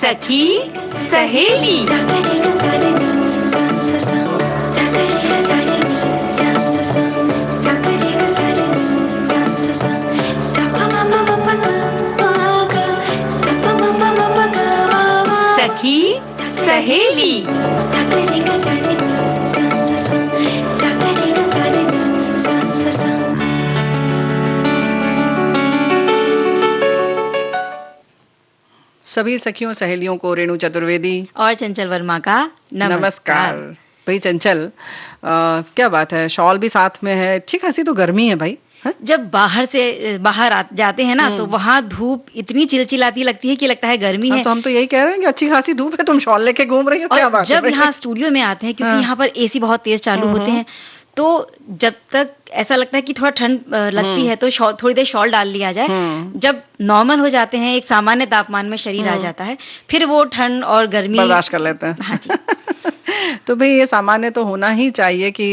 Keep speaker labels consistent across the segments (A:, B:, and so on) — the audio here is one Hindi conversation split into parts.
A: सखी सहेली। सखी सहेली।
B: सभी सखियों सहेलियों को रेणु चतुर्वेदी
A: और चंचल वर्मा का नमस्कार।
B: भाई चंचल, क्या बात है, शॉल भी साथ में है। अच्छी खासी तो गर्मी है भाई।
A: जब बाहर जाते हैं ना तो वहाँ धूप इतनी चिलचिलाती लगती है कि लगता है गर्मी है।
B: तो हम तो यही कह रहे हैं कि अच्छी खासी धूप है, तुम शॉल लेके घूम रही हो, क्या बात है।
A: जब यहाँ स्टूडियो में आते हैं, क्योंकि यहाँ पर एसी बहुत तेज चालू होते हैं, तो जब तक ऐसा लगता है कि थोड़ा ठंड लगती है तो थोड़ी देर शॉल डाल लिया जाए। जब नॉर्मल हो जाते हैं, एक सामान्य तापमान में शरीर आ जाता है, फिर वो ठंड और गर्मी
B: बर्दाश्त कर लेते हैं। हाँ जी। तो भाई ये सामान्य तो होना ही चाहिए कि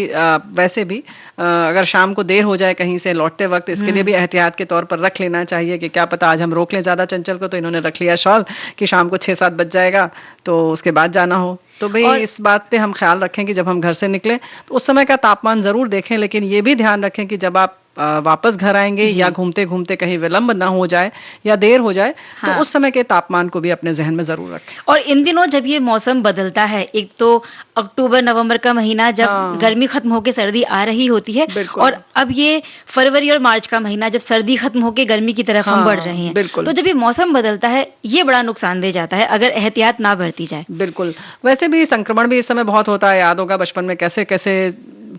B: वैसे भी अगर शाम को देर हो जाए कहीं से लौटते वक्त, इसके लिए भी एहतियात के तौर पर रख लेना चाहिए कि क्या पता आज हम रोक लें ज़्यादा चंचल को, तो इन्होंने रख लिया शॉल कि शाम को 6-7 बज जाएगा तो उसके बाद जाना हो। तो भाई इस बात पे हम ख्याल रखें कि जब हम घर से निकलें तो उस समय का तापमान ज़रूर देखें, लेकिन ये भी ध्यान रखें कि जब आप वापस घर आएंगे या घूमते घूमते कहीं विलंब ना हो जाए या देर हो जाए, तो उस समय के तापमान को भी अपने जहन में जरूर रखें।
A: और इन दिनों जब ये मौसम बदलता है, एक तो अक्टूबर नवंबर का महीना जब गर्मी खत्म होकर सर्दी आ रही होती है, और अब ये फरवरी और मार्च का महीना जब सर्दी खत्म होकर गर्मी की तरफ हम बढ़ रहे हैं, तो जब ये मौसम बदलता है ये बड़ा नुकसान दे जाता है अगर एहतियात ना बरती जाए।
B: बिल्कुल। वैसे भी संक्रमण भी इस समय बहुत होता है, याद होगा बचपन में कैसे कैसे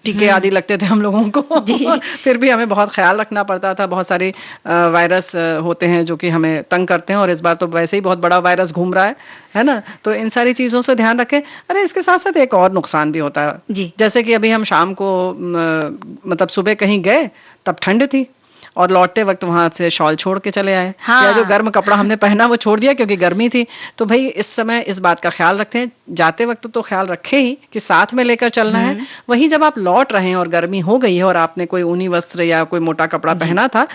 B: टीके आदि लगते थे हम लोगों को। फिर भी हमें बहुत ख्याल रखना पड़ता था। बहुत सारे वायरस होते हैं जो कि हमें तंग करते हैं, और इस बार तो वैसे ही बहुत बड़ा वायरस घूम रहा है ना। तो इन सारी चीज़ों से ध्यान रखें। अरे इसके साथ साथ एक और नुकसान भी होता है, जैसे कि अभी हम शाम को मतलब सुबह कहीं गए तब ठंड थी और लौटते वक्त वहां से शॉल छोड़ के चले आए, या जो गर्म कपड़ा हमने पहना वो छोड़ दिया क्योंकि गर्मी थी। तो भाई इस समय इस बात का ख्याल रखते हैं, जाते वक्त तो ख्याल रखें ही कि साथ में लेकर चलना है। वहीं जब आप लौट रहे हैं और गर्मी हो गई है और आपने कोई ऊनी वस्त्र या कोई मोटा कपड़ा पहना था,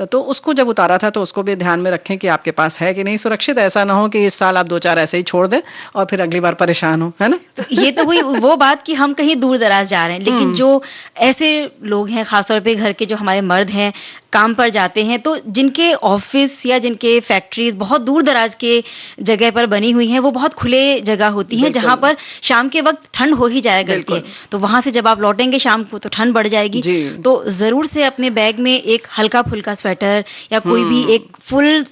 B: तो उसको जब उतारा था तो उसको भी ध्यान में रखें कि आपके पास है कि नहीं सुरक्षित। ऐसा ना हो कि इस साल आप 2-4 ऐसे ही छोड़ दें और फिर अगली बार परेशान हो, है ना।
A: तो ये तो हुई वो बात कि हम कहीं दूर दराज जा रहे हैं, लेकिन जो ऐसे लोग हैं, खासतौर पे घर के जो हमारे मर्द हैं, काम पर जाते हैं, तो जिनके ऑफिस या जिनके फैक्ट्रीज बहुत दूर दराज के जगह पर बनी हुई हैं, वो बहुत खुले जगह होती हैं जहां पर शाम के वक्त ठंड हो ही जाया करती है। तो वहां से जब आप लौटेंगे शाम को तो ठंड बढ़ जाएगी। तो जरूर से अपने बैग में एक हल्का फुल्का स्वेटर या कोई भी एक फुल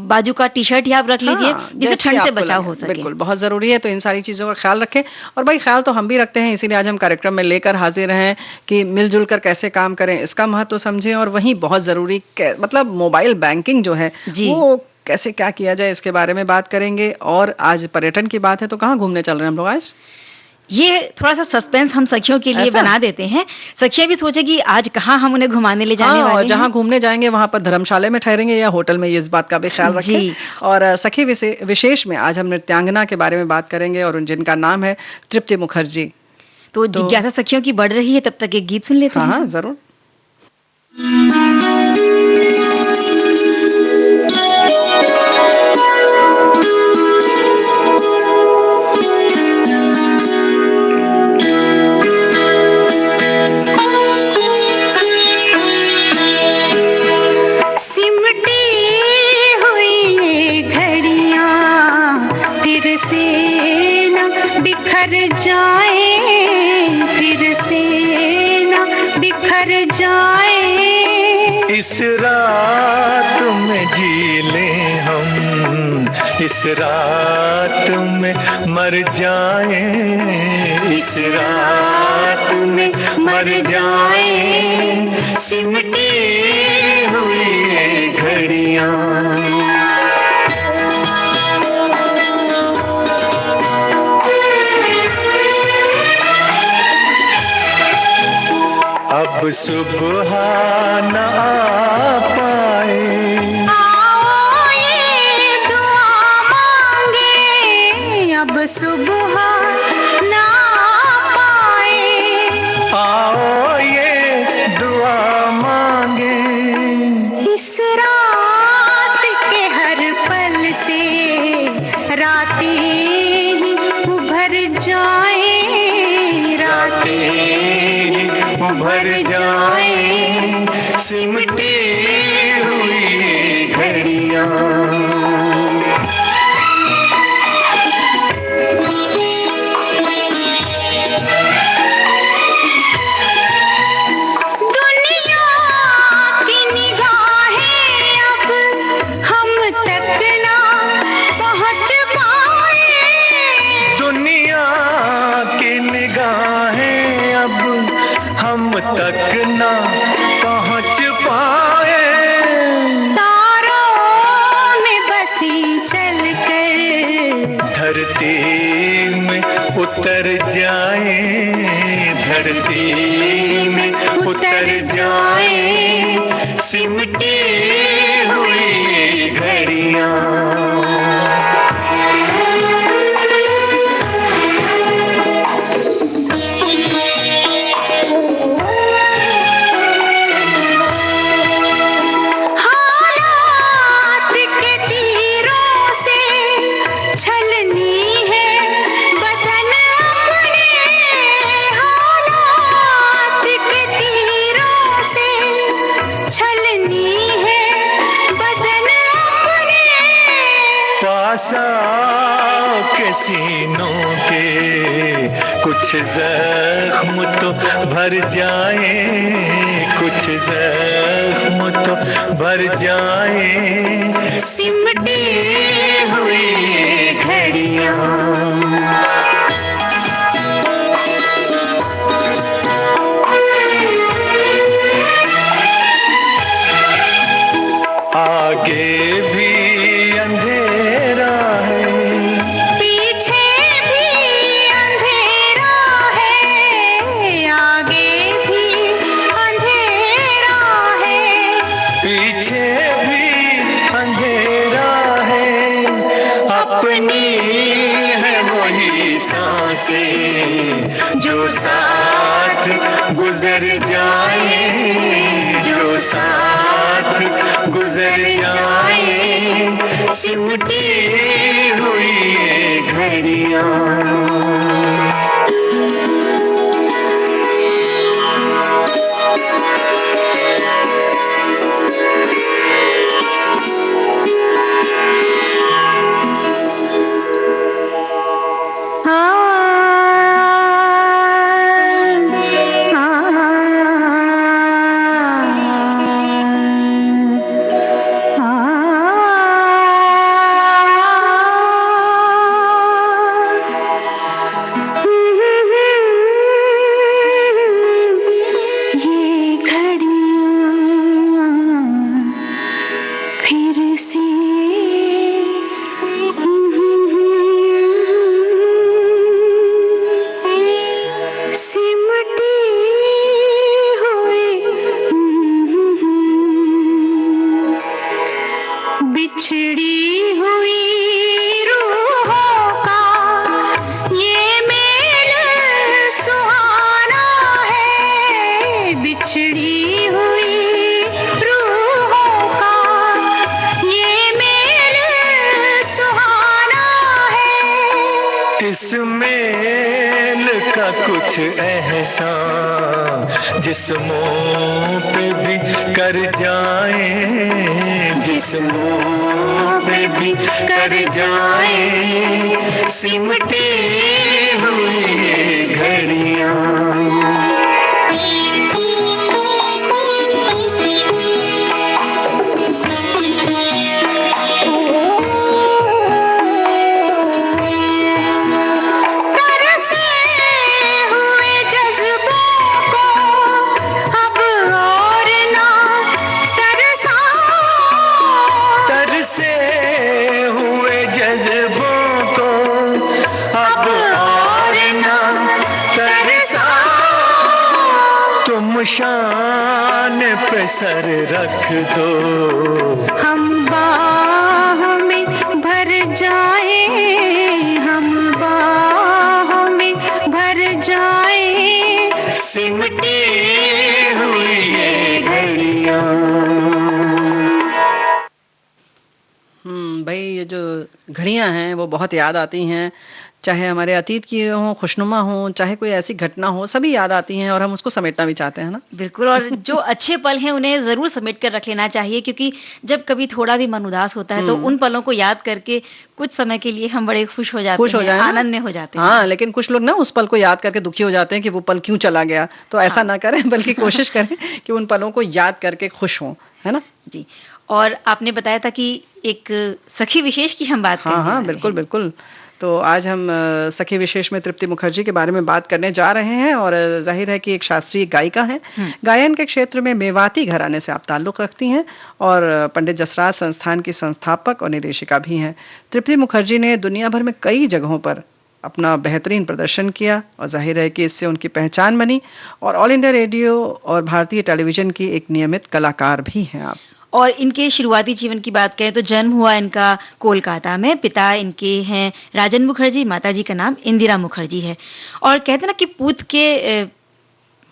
A: बाजू का टी शर्ट ही आप रख लीजिए, जिससे ठंड से बचाव हो सके।
B: बिल्कुल, बहुत जरूरी है। तो इन सारी चीजों का ख्याल रखें। और भाई ख्याल तो हम भी रखते हैं, इसीलिए आज हम कार्यक्रम में लेकर हाजिर हैं कि मिलजुल कर कैसे काम करें इसका महत्व समझें। और वहीं बहुत जरूरी मतलब मोबाइल बैंकिंग जो है वो कैसे क्या किया जाए इसके बारे में बात करेंगे। और आज पर्यटन की बात है, तो कहाँ घूमने चल रहे हैं हम लोग आज?
A: ये थोड़ा सा सस्पेंस हम सखियों के लिए बना देते हैं। सखियां भी सोचेगी आज कहाँ हम उन्हें घुमाने ले जाने वाले हैं।
B: जहाँ घूमने जाएंगे वहां पर धर्मशाला में ठहरेंगे या होटल में, ये इस बात का भी ख्याल रखें। और सखी विशेष में आज हम नृत्यांगना के बारे में बात करेंगे और जिनका नाम है तृप्ति मुखर्जी।
A: तो जिज्ञासा सखियों की बढ़ रही है, तब तक एक गीत सुन लेते हैं।
B: हाँ जरूर।
C: इस रात में जी लें हम, इस रात में मर जाएं, इस रात में मर जाएं, सिमटी हुई घड़ियां। अब सुबह न आ पाए,
D: आओ ये दुआ मांगे, अब सुबह न आ पाए,
C: आओ ये दुआ मांगे,
D: इस रात के हर पल से रात रातें ही उभर जाए, रातें ही उभर जाए, सिमटी हुई घड़ियां।
C: तक ना पहुंच पाए,
D: तारों में बसी चलकर
C: धरती में उतर जाए, धरती में उतर जाए, सिमटी हुई घड़ियां। के सीनों के कुछ जख्म तो भर जाए, कुछ जख्म तो भर जाए, सिमटी हुई घड़ियां। आगे भी अंधेरा है,
D: पीछे भी अंधेरा है, आगे भी अंधेरा है,
C: पीछे भी अंधेरा है, अपनी है वही सांसें जो साथ गुजर जाए, जो साथ गुजर जाए, सिमटी हुई घड़ियां।
D: बिछड़ी हुई रूहों का ये मेल सुहाना है, बिछड़ी हुई रूहों का ये मेल सुहाना है।
C: इस मेल का कुछ एहसान जिस्मों पे भी कर जाए, जिस्मों पे भी कर जाए, सिमटी हुई घड़ियां। शान पे सर रख दो,
D: हम बाहों में भर जाए, हम बाहों में भर जाए,
C: सिमटी हुई ये घड़ियां।
B: भाई ये जो घड़ियां हैं वो बहुत याद आती हैं, चाहे हमारे अतीत की हों, खुशनुमा हों, चाहे कोई ऐसी घटना हो, सभी याद आती हैं और हम उसको समेटना भी चाहते हैं ना।
A: बिल्कुल, और जो अच्छे पल हैं उन्हें ज़रूर समेट कर रख लेना चाहिए, क्योंकि जब कभी थोड़ा भी मन उदास होता है तो
B: हम्म।
A: उन पलों को याद करके कुछ समय के लिए हम बड़े खुश हो जाते
B: खुश हो
A: हैं,
B: जाए ना।
A: आनंद में हो जाते हैं।
B: हाँ, लेकिन कुछ लोग ना उस पल को याद करके दुखी हो जाते हैं कि वो पल क्यों चला गया, तो ऐसा
A: हाँ।
B: ना करें बल्कि कोशिश करें कि उन पलों को याद करके खुश हों, है ना।
A: जी, और आपने बताया था कि एक सखी विशेष की हम बात
B: हाँ
A: करने
B: हाँ,
A: वाले
B: बिल्कुल
A: हैं।
B: बिल्कुल। तो आज हम सखी विशेष में तृप्ति मुखर्जी के बारे में बात करने जा रहे हैं और जाहिर है कि एक शास्त्रीय गायिका हैं।
A: हुँ।
B: गायन के क्षेत्र में मेवाती घराने से आप ताल्लुक़ रखती हैं और पंडित जसराज संस्थान की संस्थापक और निदेशिका भी हैं। तृप्ति मुखर्जी ने दुनिया भर में कई जगहों पर अपना बेहतरीन प्रदर्शन किया और जाहिर है कि इससे उनकी पहचान बनी और ऑल इंडिया रेडियो और भारतीय टेलीविज़न की एक नियमित कलाकार भी हैं आप।
A: और इनके शुरुआती जीवन की बात करें तो जन्म हुआ इनका कोलकाता में। पिता इनके हैं राजन मुखर्जी, माताजी का नाम इंदिरा मुखर्जी है। और कहते हैं ना कि पूत के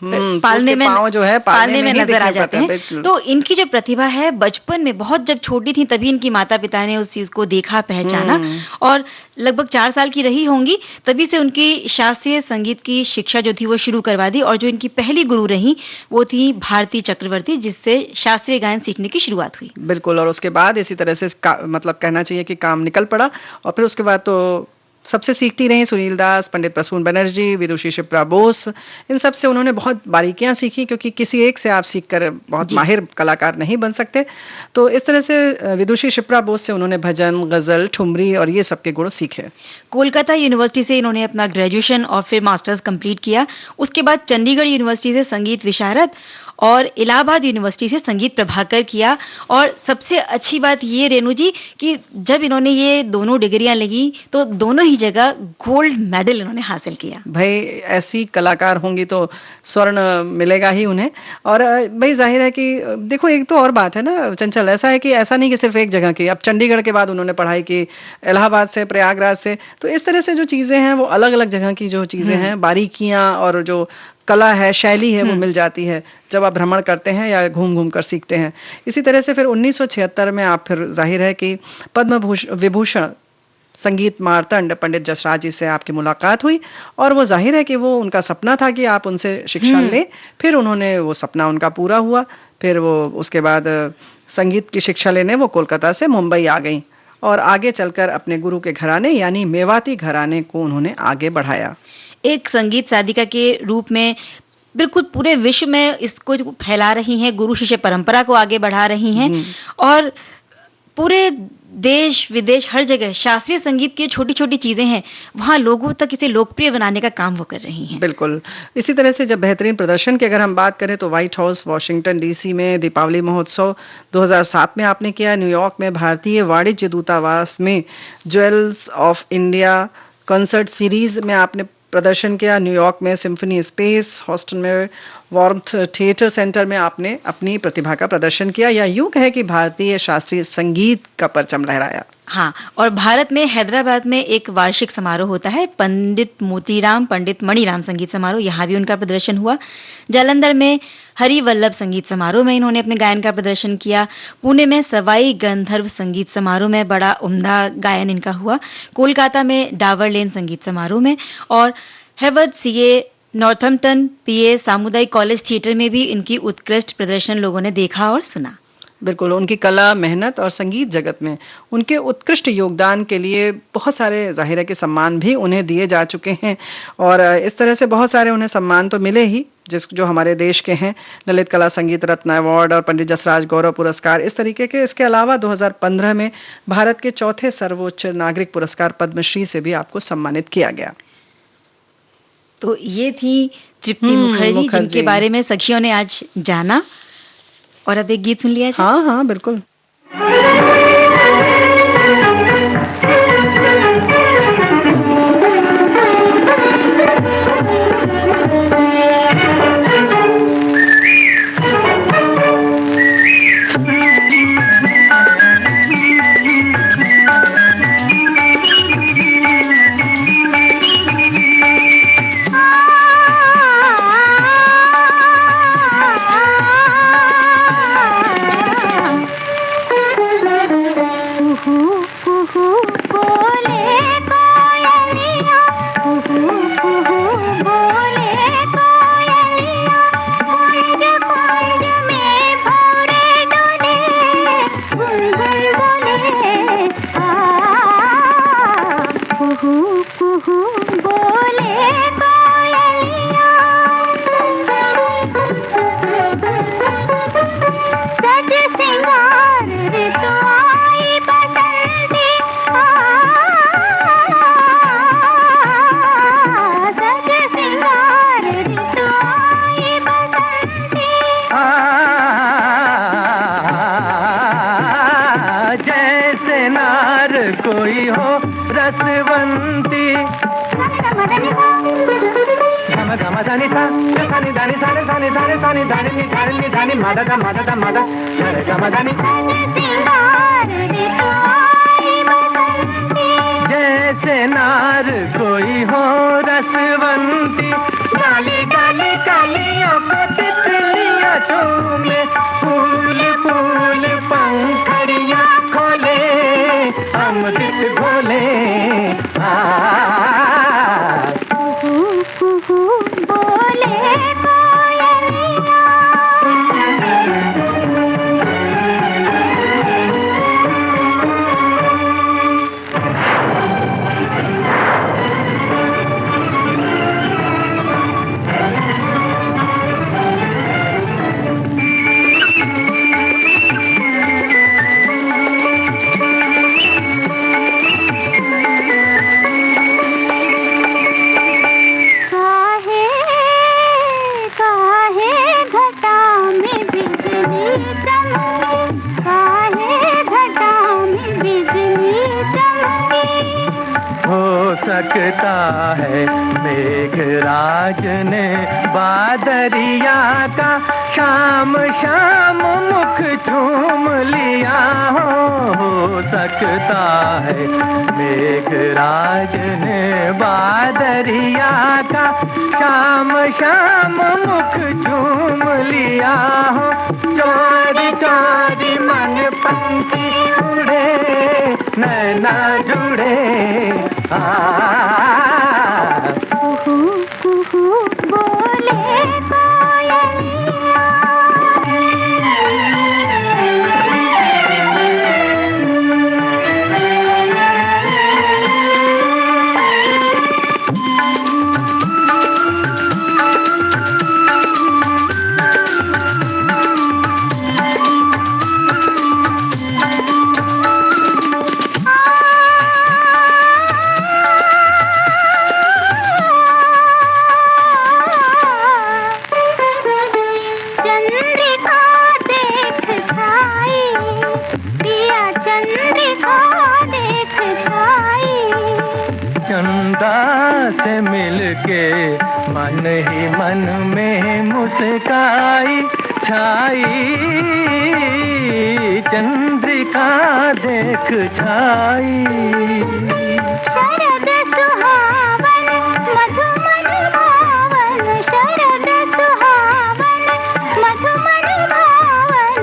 A: पालने
B: के
A: में
B: पाँव जो है
A: पालने में
B: ही
A: नज़र आ
B: दिखने
A: जाते
B: पड़ते हैं,
A: हैं।
B: बिल्कुल।
A: तो इनकी जो प्रतिभा है बचपन में, बहुत जब छोटी थी तभी इनकी माता-पिता ने उस चीज़ को देखा, पहचाना और लगभग 4 साल की रही होंगी, तभी से उनकी शास्त्रीय संगीत की शिक्षा जो थी वो शुरू करवा दी। और जो इनकी पहली गुरु रहीं वो थी भारती चक्रवर्ती, जिससे शास्त्रीय गायन सीखने की शुरुआत हुई।
B: बिल्कुल, और उसके बाद इसी तरह से मतलब कहना चाहिए कि काम निकल पड़ा और फिर उसके बाद तो सबसे सीखती रहीं। सुनील दास, पंडित प्रसून बनर्जी, विदुषी शिप्रा बोस, इन सब से उन्होंने बहुत बारीकियां सीखी, क्योंकि किसी एक से आप सीख कर बहुत
A: जी।
B: माहिर कलाकार नहीं बन सकते। तो इस तरह से विदुषी शिप्रा बोस से उन्होंने भजन, गजल, ठुमरी और ये सब के गुण सीखे।
A: कोलकाता यूनिवर्सिटी से इन्होंने अपना ग्रेजुएशन और फिर मास्टर्स कंप्लीट किया। उसके बाद चंडीगढ़ यूनिवर्सिटी से संगीत विशारद और इलाहाबाद यूनिवर्सिटी से संगीत प्रभाकर किया। और सबसे अच्छी बात ये रेणु जी कि जब इन्होंने ये दोनों डिग्रियां लगी तो दोनों ही जगह गोल्ड मेडल इन्होंने हासिल किया।
B: भाई ऐसी कलाकार होंगी तो स्वर्ण मिलेगा ही उन्हें। और भाई जाहिर है कि देखो एक तो और बात है ना चंचल, ऐसा है कि ऐसा नहीं कि सिर्फ एक जगह की, अब चंडीगढ़ के बाद उन्होंने पढ़ाई की इलाहाबाद से, प्रयागराज से, तो इस तरह से जो चीज़ें हैं वो अलग अलग जगह की जो चीज़ें हैं, बारीकियां और जो कला है, शैली है, वो मिल जाती है जब आप भ्रमण करते हैं या घूम घूम कर सीखते हैं। इसी तरह से फिर 1976 में आप फिर जाहिर है कि पद्म विभूषण संगीत मार्तंड पंडित जसराज जी से आपकी मुलाकात हुई और वो जाहिर है कि वो उनका सपना था कि आप उनसे शिक्षा लें। फिर उन्होंने वो सपना उनका पूरा हुआ। फिर वो उसके बाद संगीत की शिक्षा लेने वो कोलकाता से मुंबई आ गई और आगे चलकर अपने गुरु के घराने यानी मेवाती घराने को उन्होंने आगे बढ़ाया।
A: एक संगीत साधिका के रूप में बिल्कुल पूरे विश्व में इसको फैला रही हैं, गुरु शिष्य परंपरा को आगे बढ़ा रही हैं और पूरे देश विदेश हर जगह शास्त्रीय संगीत की छोटी-छोटी चीजें हैं, वहाँ लोगों तक इसे लोकप्रिय बनाने का काम वो कर रही हैं।
B: बिल्कुल। इसी तरह से जब बेहतरीन प्रदर्शन की अगर हम बात करें तो व्हाइट हाउस वाशिंगटन डीसी में दीपावली महोत्सव 2007 में आपने किया, न्यूयॉर्क में भारतीय वाणिज्य दूतावास में jewels of India concert series में आपने प्रदर्शन किया, न्यूयॉर्क में सिम्फनी स्पेस, हॉस्टन में वॉर्मथ थिएटर सेंटर में आपने अपनी प्रतिभा का प्रदर्शन किया, या यूं कहे कि भारतीय शास्त्रीय संगीत का परचम लहराया।
A: हाँ, और भारत में हैदराबाद में एक वार्षिक समारोह होता है, पंडित मोतीराम पंडित मणिराम संगीत समारोह, यहाँ भी उनका प्रदर्शन हुआ। जालंधर में हरिवल्लभ संगीत समारोह में इन्होंने अपने गायन का प्रदर्शन किया। पुणे में सवाई गंधर्व संगीत समारोह में बड़ा उम्दा गायन इनका हुआ। कोलकाता में डावर लेन संगीत समारोह में और हेवर्ड सीए नॉर्थम्पटन पीए सामुदायिक कॉलेज थिएटर में भी इनकी उत्कृष्ट प्रदर्शन लोगों ने देखा और सुना।
B: बिल्कुल, उनकी कला, मेहनत और संगीत जगत में उनके उत्कृष्ट योगदान के लिए बहुत सारे ज़ाहिर है कि सम्मान भी उन्हें दिए जा चुके हैं और इस तरह से बहुत सारे उन्हें सम्मान तो मिले ही, जो हमारे देश के हैं, ललित कला संगीत रत्न अवार्ड और पंडित जसराज गौरव पुरस्कार, इस तरीके के। इसके अलावा 2015 में भारत के चौथे सर्वोच्च नागरिक पुरस्कार पद्मश्री से भी आपको सम्मानित किया गया।
A: तो ये थी तृप्ति मुखर्जी, जिनके बारे में सखियों ने आज जाना। और अब एक गीत सुन लिया जाए।
B: हाँ हाँ बिल्कुल।
D: कुहू कुहू बोले कोयलिया, सज सिंगार ऋतु आई बसंती, सज सिंगार ऋतु आई बसंती।
C: जैसे नार कोई हो रसवंती, धम धम धनि सा धनि धनि सा धनि धनि धनि धनि नि धनि नि धनि मद ध मद ध मद धनि धम धनि। जैसे नार कोई हो रसवंती, डाली डाली डालियों को तितलियां झूमे, फूल फूल पंखड़ियां खोले, अमृत घोले।
D: कुहू कुहू बोले कोयलिया।
C: सकता है मेघराज ने बादरिया का शाम शाम मुख चूम लिया हो सकता है मेघराज ने बादरिया का शाम शाम मुख चूम लिया हो। चोरी चोरी मन पंछी उड़े, नैना जुड़े।
D: कुहू कुहू बोले कोयलिया।
C: चंदा से मिलके मन ही मन में मुस्काई छाई, चंद्रिका देख छाई।
D: शरद सुहावन मधुमन भावन, शरद सुहावन मधुमन भावन।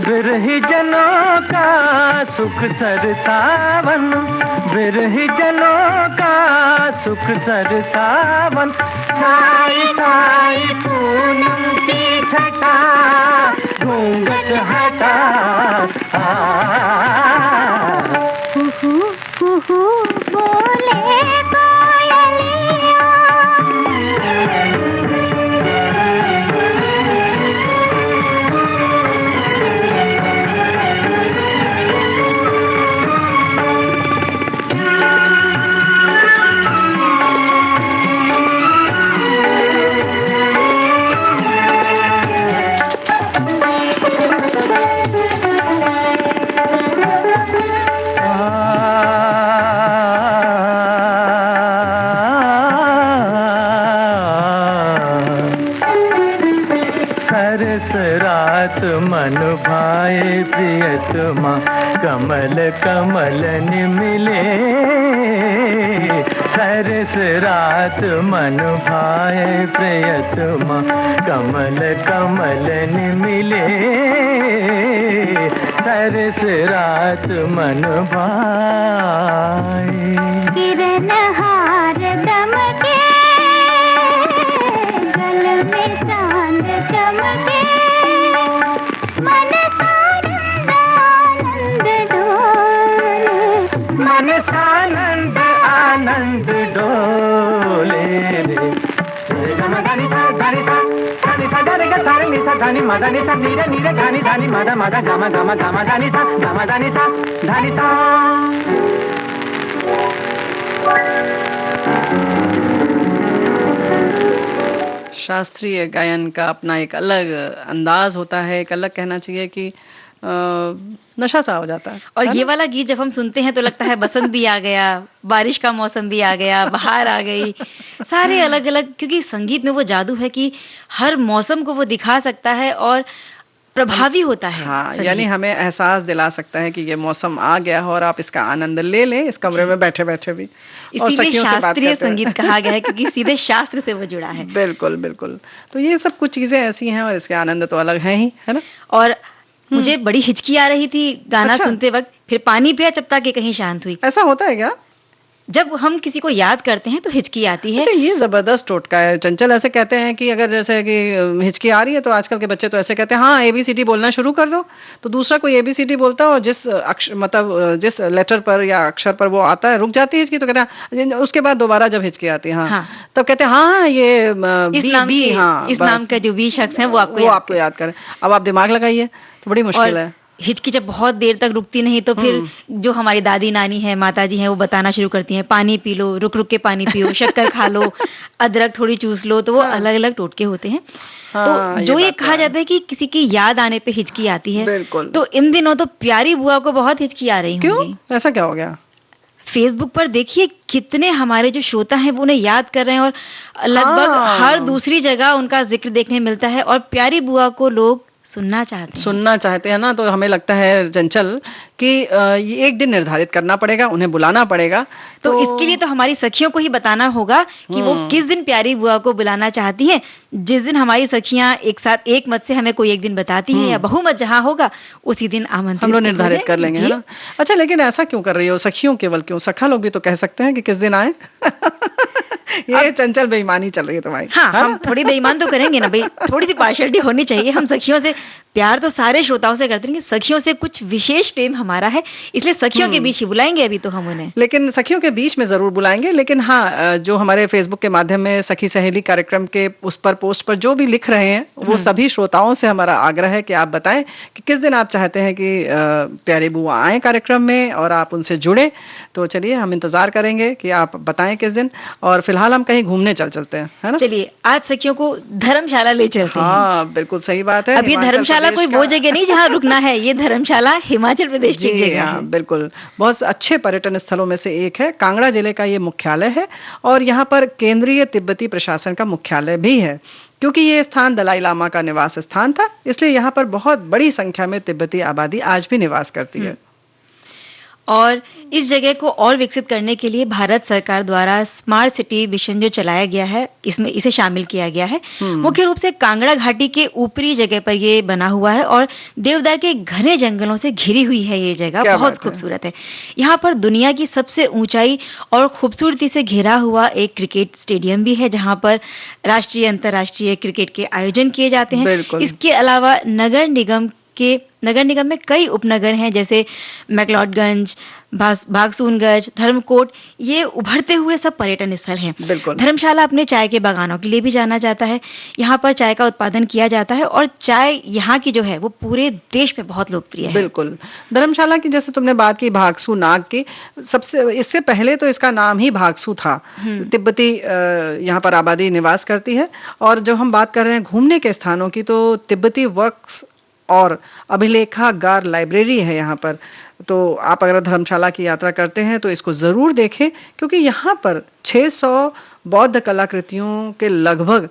C: बिरही जनों का सुख सरसावन, बिरही जनों का सुख सरसावन। साई साई पूनम की छटा, घूंघट हटा।
D: कुहू कुहू बोले कोयलिया।
C: रात मन भाए प्रियतमा, कमल कमल मिले। सरस रात मन भाए प्रियतमा, कमल कमल मिले। सरस रात मन भाए।
D: किरण हार दमके, गल में चांद चमके। मन सानंद आनंद डोले,
C: मन सानंद आनंद आनंद डोले रे रे ग म ध नि सा ध नि सा ध नि सा ध रे ग सा रे नि सा ध नि म ध नि सा नि रे ध नि म ध ग म ध नि सा ग म ध नि सा ध नि सा।
B: शास्त्रीय गायन का अपना एक अलग अंदाज होता है, एक अलग कहना चाहिए कि नशा सा हो जाता है
A: और
B: है
A: ये
B: ना?
A: वाला गीत जब हम सुनते हैं तो लगता है बसंत भी आ गया, बारिश का मौसम भी आ गया, बहार आ गई, सारे अलग-अलग, क्योंकि संगीत में वो जादू है कि हर मौसम को वो दिखा सकता है और प्रभावी होता है
B: हाँ, यानी
A: संगीत।
B: हमें एहसास दिला सकता है कि ये मौसम आ गया है और आप इसका आनंद ले लें इस कमरे
A: जी।
B: में बैठे-बैठे भी और
A: इसीलिए
B: सखियों से बात
A: शास्त्रीय
B: करते
A: संगीत
B: हुए।
A: कहा गया है क्योंकि सीधे शास्त्र से वो जुड़ा है।
B: बिल्कुल, बिल्कुल। तो ये सब कुछ चीज़ें ऐसी हैं और इसके आनंद तो अलग हैं ही, है ना?
A: और
B: हुँ।
A: मुझे बड़ी हिचकी आ रही थी गाना
B: अच्छा।
A: सुनते वक़्त, फिर पानी पिया तब ताकि कहीं शांत हुई।
B: ऐसा होता है क्या?
A: जब हम किसी को याद करते हैं तो हिचकी आती है।
B: अच्छा, ये ज़बरदस्त टोटका है। चंचल ऐसे कहते हैं कि अगर जैसे कि हिचकी आ रही है तो आजकल के बच्चे तो ऐसे कहते हैं, हाँ, एबीसीडी बोलना शुरू कर दो। तो दूसरा कोई एबीसीडी बोलता है और जिस मतलब जिस लेटर पर या अक्षर पर वो आता है, रुक जाती है हिचकी, तो कहते हैं उसके बाद दोबारा जब हिचकी आती है, हाँ,
A: हाँ।
B: तब कहते हैं, हाँ, ये
A: इस
B: बी
A: नाम
B: बी
A: के
B: हाँ,
A: इस नाम
B: बस
A: का जो भी शख्स है वो आपको
B: वो
A: याद
B: आपको याद करें। अब आप दिमाग लगाइए, तो बड़ी मुश्किल
A: और
B: है।
A: हिचकी जब बहुत देर तक रुकती नहीं तो फिर जो हमारी दादी नानी है, माताजी हैं, वो बताना शुरू करती हैं, पानी पी लो, रुक-रुक के पानी पियो, शक्कर खा लो, अदरक थोड़ी चूस लो, तो वो
B: हाँ।
A: अलग-अलग टोटके होते हैं।
B: हाँ,
A: तो
B: ये
A: जो ये
B: बात तो
A: कहा
B: है।
A: जाता है कि किसी की याद आने पे हिचकी आती है,
B: बिल्कुल।
A: तो इन दिनों तो प्यारी बुआ को बहुत हिचकी आ रही
B: क्यों?
A: होंगी।
B: ऐसा क्या हो गया?
A: फेसबुक पर देखिए कितने हमारे जो श्रोता हैं वो उन्हें याद कर रहे हैं और लगभग
B: हाँ।
A: हर दूसरी जगह उनका ज़िक्र देखने मिलता है और प्यारी बुआ को लोग सुनना चाहते हैं।
B: सुनना चाहते हैं ना, तो हमें लगता है चंचल कि ये एक दिन निर्धारित करना पड़ेगा, उन्हें बुलाना पड़ेगा।
A: तो इसके लिए तो हमारी सखियों को ही बताना होगा कि वो किस दिन प्यारी बुआ को बुलाना चाहती हैं। जिस दिन हमारी सखियां एक साथ एक मत से हमें कोई एक दिन बताती हैं या बहुमत जहां होगा उसी दिन आमंत्रित
B: हम लोग
A: हो
B: निर्धारित कर लेंगे, है
A: जी।
B: ना? अच्छा, लेकिन ऐसा क्यों कर रही हो? सखियों केवल क्यों? सखा लोग भी तो कह सकते हैं कि किस दिन आए। ये चंचल बेईमानी चल रही है तुम्हारी,
A: हाँ,
B: है
A: हम
B: ना?
A: थोड़ी बेईमान तो करेंगे ना भई, थोड़ी-सी पार्शियलिटी होनी चाहिए। हम सखियों से प्यार तो सारे श्रोताओं से करते हैं, लेकिन सखियों से कुछ विशेष प्रेम हमारा है, इसलिए सखियों के बीच ही बुलाएँगे अभी तो हम उन्हें।
B: लेकिन सखियों के बीच में ज़रूर बुलाएँगे, लेकिन हाँ, जो हमारे फ़ेसबुक के माध्यम में सखी सहेली कार्यक्रम के उस पर पोस्ट पर जो भी लिख रहे हैं, वो सभी श्रोताओं से हमारा आग्रह है कि आप बताएँ कि किस दिन आप चाहते हैं कि प्यारी बुआ आएँ कार्यक्रम में और आप उनसे जुड़ें। तो चलिए, हम इंतज़ार करेंगे कि आप बताएँ किस दिन, और फिलहाल हम कहीं घूमने चलते हैं, है ना?
A: चलिए, आज सखियों को धर्मशाला ले चलते हैं।
B: हाँ, बिल्कुल सही बात है।
A: अब ये
B: हिमाचल
A: धर्मशाला
B: प्रदेश
A: कोई वो
B: का-
A: जगह नहीं जहाँ रुकना है, ये धर्मशाला हिमाचल प्रदेश की एक
B: जी
A: जगह
B: हाँ,
A: है।
B: बिल्कुल। बहुत अच्छे पर्यटन स्थलों में से एक है। कांगड़ा जिले का ये मुख्यालय है और यहाँ पर केंद्रीय तिब्बती प्रशासन का मुख्यालय भी है। क्योंकि ये स्थान दलाई लामा का निवास स्थान था, इसलिए यहाँ पर बहुत बड़ी संख्या में तिब्बती आबादी आज भी निवास करती है।
A: और इस जगह को और विकसित करने के लिए भारत सरकार द्वारा स्मार्ट सिटी मिशन जो चलाया गया है, इसमें इसे शामिल किया गया है। मुख्य रूप से कांगड़ा घाटी के ऊपरी जगह पर ये बना हुआ है और देवदार के घने जंगलों से घिरी हुई है ये जगह,
B: क्या
A: बहुत
B: बात है।
A: खूबसूरत है। यहाँ पर दुनिया की सबसे ऊंचाई और खूबसूरती से घिरा हुआ एक क्रिकेट स्टेडियम भी है, जहाँ पर राष्ट्रीय अंतर्राष्ट्रीय क्रिकेट के आयोजन किए जाते हैं।
B: बिल्कुल।
A: इसके अलावा नगर निगम में कई उपनगर हैं, जैसे मैक्लोडगंज, भागसूनगंज, धर्मकोट, ये उभरते हुए सब पर्यटन स्थल हैं।
B: बिल्कुल।
A: धर्मशाला अपने चाय के बागानों के लिए भी जाना जाता है। यहाँ पर चाय का उत्पादन किया जाता है और चाय यहाँ की जो है वो पूरे देश में बहुत लोकप्रिय है।
B: बिल्कुल। धर्मशाला की जैसे तुमने बात की भागसू नाग की, सबसे इससे पहले तो इसका नाम ही भागसू था। तिब्बती यहाँ पर आबादी निवास करती है। और जब हम बात कर रहे हैं घूमने के स्थानों की, तो तिब्बती वर्क्स और अभिलेखागार लाइब्रेरी है यहाँ पर। तो आप अगर धर्मशाला की यात्रा करते हैं तो इसको ज़रूर देखें, क्योंकि यहाँ पर 600 बौद्ध कलाकृतियों के लगभग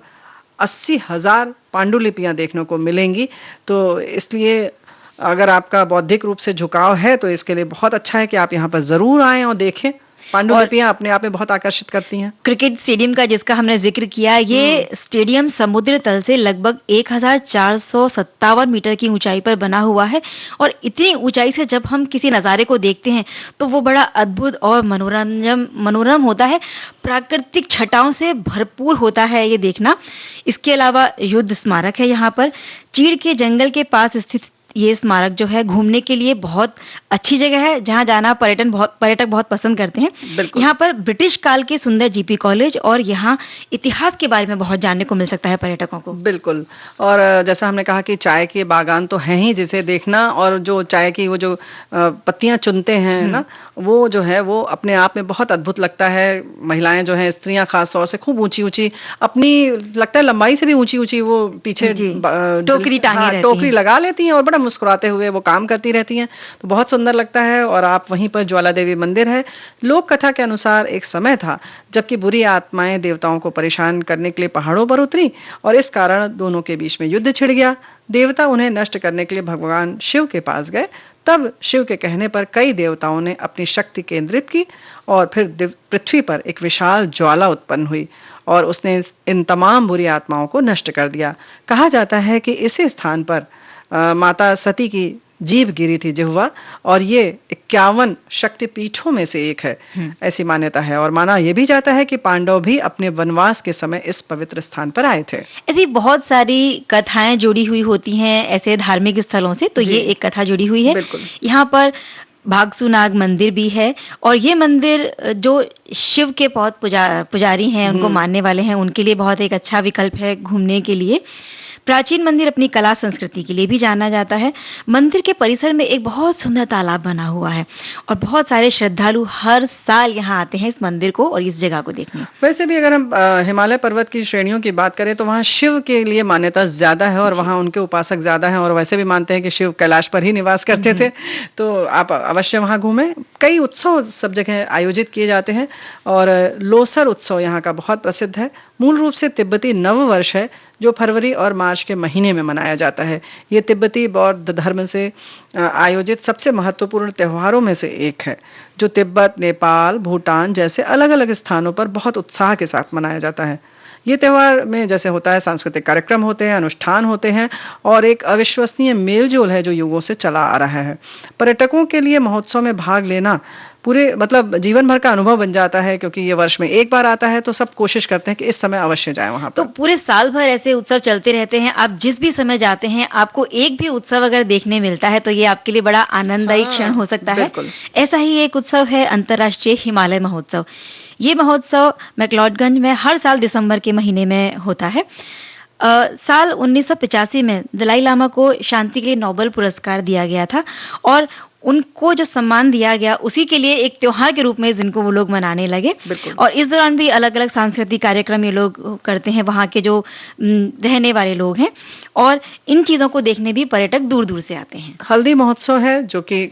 B: 80,000 पांडुलिपियाँ देखने को मिलेंगी। तो इसलिए अगर आपका बौद्धिक रूप से झुकाव है तो इसके लिए बहुत अच्छा है कि आप यहाँ पर ज़रूर आएँ और देखें। पांडुलिपियाँ अपने आप में बहुत आकर्षित करती हैं।
A: क्रिकेट स्टेडियम का जिसका हमने जिक्र किया, ये स्टेडियम समुद्र तल से लगभग 1457 मीटर की ऊंचाई पर बना हुआ है और इतनी ऊंचाई से जब हम किसी नज़ारे को देखते हैं तो वो बड़ा अद्भुत और मनोरम होता है। प्राकृतिक छटाओं से भरपूर होता है ये देखना। इसके अलावा युद्ध स्मारक है यहाँ पर। चीड़ के जंगल के पास स्थित ये स्मारक जो है घूमने के लिए बहुत अच्छी जगह है, जहाँ जाना पर्यटक बहुत पसंद करते हैं।
B: बिल्कुल।
A: यहाँ पर ब्रिटिश काल के सुंदर जीपी कॉलेज और यहाँ इतिहास के बारे में बहुत जानने को मिल सकता है पर्यटकों को।
B: बिल्कुल। और जैसा हमने कहा कि चाय के बागान तो हैं ही, जिसे देखना और जो चाय की वो जो पत्तियां चुनते हैं ना, वो जो है वो अपने आप में बहुत अद्भुत लगता है। महिलाएं जो हैं, स्त्रियां खास तौर से खूब ऊंची-ऊंची, अपनी लगता है लंबाई से भी ऊंची-ऊंची वो पीछे
A: जी, टोकरी टांगे रहती
B: टोकरी
A: हैं।
B: लगा लेती हैं और बड़ा मुस्कुराते हुए वो काम करती रहती हैं, तो बहुत सुंदर लगता है। और आप वहीं पर ज्वाला देवी मंदिर है। लोक कथा के अनुसार एक समय था जबकि बुरी आत्माएं देवताओं को परेशान करने के लिए पहाड़ों पर उतरी और इस कारण दोनों के बीच में युद्ध छिड़ गया। देवता उन्हें नष्ट करने के लिए भगवान शिव के पास गए। तब शिव के कहने पर कई देवताओं ने अपनी शक्ति केंद्रित की और फिर पृथ्वी पर एक विशाल ज्वाला उत्पन्न हुई और उसने इन तमाम बुरी आत्माओं को नष्ट कर दिया। कहा जाता है कि इसी स्थान पर माता सती की जीभ गिरी थी, जिह्वा, और ये 51 शक्तिपीठों में से एक है, ऐसी मान्यता है। और माना यह भी जाता है कि पांडव भी अपने वनवास के समय इस पवित्र स्थान पर आए थे।
A: ऐसी बहुत सारी कथाएं जुड़ी हुई होती हैं ऐसे धार्मिक स्थलों से, तो
B: जी।
A: ये एक कथा जुड़ी हुई है।
B: बिल्कुल।
A: यहाँ पर भागसुनाग मंदिर भी है और ये मंदिर जो शिव के बहुत पुजारी हैं, उनको मानने वाले हैं, उनके लिए बहुत एक अच्छा विकल्प है घूमने के लिए। प्राचीन मंदिर अपनी कला संस्कृति के लिए भी जाना जाता है। मंदिर के परिसर में एक बहुत सुंदर तालाब बना हुआ है और बहुत सारे श्रद्धालु हर साल यहाँ आते हैं इस मंदिर को और इस जगह को देखने।
B: वैसे भी अगर हम हिमालय पर्वत की श्रेणियों की बात करें तो वहाँ शिव के लिए मान्यता ज्यादा है और वहाँ उनके उपासक ज्यादा हैं और वैसे भी मानते हैं कि शिव कैलाश पर ही निवास करते थे, तो आप अवश्य वहाँ घूमें। कई उत्सव सब जगह आयोजित किए जाते हैं और लोसर उत्सव यहाँ का बहुत प्रसिद्ध है। मूल रूप से तिब्बती नव वर्ष है जो फरवरी और मार्च के महीने में मनाया जाता है। ये तिब्बती बौद्ध धर्म से आयोजित सबसे महत्वपूर्ण त्योहारों में से एक है जो तिब्बत, नेपाल, भूटान जैसे अलग अलग स्थानों पर बहुत उत्साह के साथ मनाया जाता है। ये त्योहार में जैसे होता है सांस्कृतिक कार्यक्रम होते हैं, अनुष्ठान होते हैं और एक अविश्वसनीय मेलजोल है जो युगों से चला आ रहा है। पर्यटकों के लिए महोत्सव में भाग लेना पूरे मतलब जीवन भर का अनुभव बन जाता है क्योंकि ये वर्ष में एक बार आता है, तो सब कोशिश करते हैं कि इस समय अवश्य जाएं वहां पर।
A: तो पूरे साल भर ऐसे उत्सव चलते रहते हैं। आप जिस भी समय जाते हैं आपको एक भी उत्सव अगर देखने मिलता है तो ये आपके लिए बड़ा आनंददायी क्षण हो सकता है।
B: बिल्कुल।
A: ऐसा ही एक उत्सव है अंतर्राष्ट्रीय हिमालय महोत्सव। ये महोत्सव मैक्लोडगंज में हर साल दिसंबर के महीने में होता है। साल 1985 में दलाई लामा को शांति के लिए नोबेल पुरस्कार दिया गया था और उनको जो सम्मान दिया गया उसी के लिए एक त्योहार के रूप में इस दिन को वो लोग मनाने लगे।
B: बिल्कुल।
A: और इस दौरान भी अलग अलग सांस्कृतिक कार्यक्रम ये लोग करते हैं, वहाँ के जो रहने वाले लोग हैं, और इन चीज़ों को देखने भी पर्यटक दूर दूर से आते हैं।
B: हल्दी महोत्सव है जो कि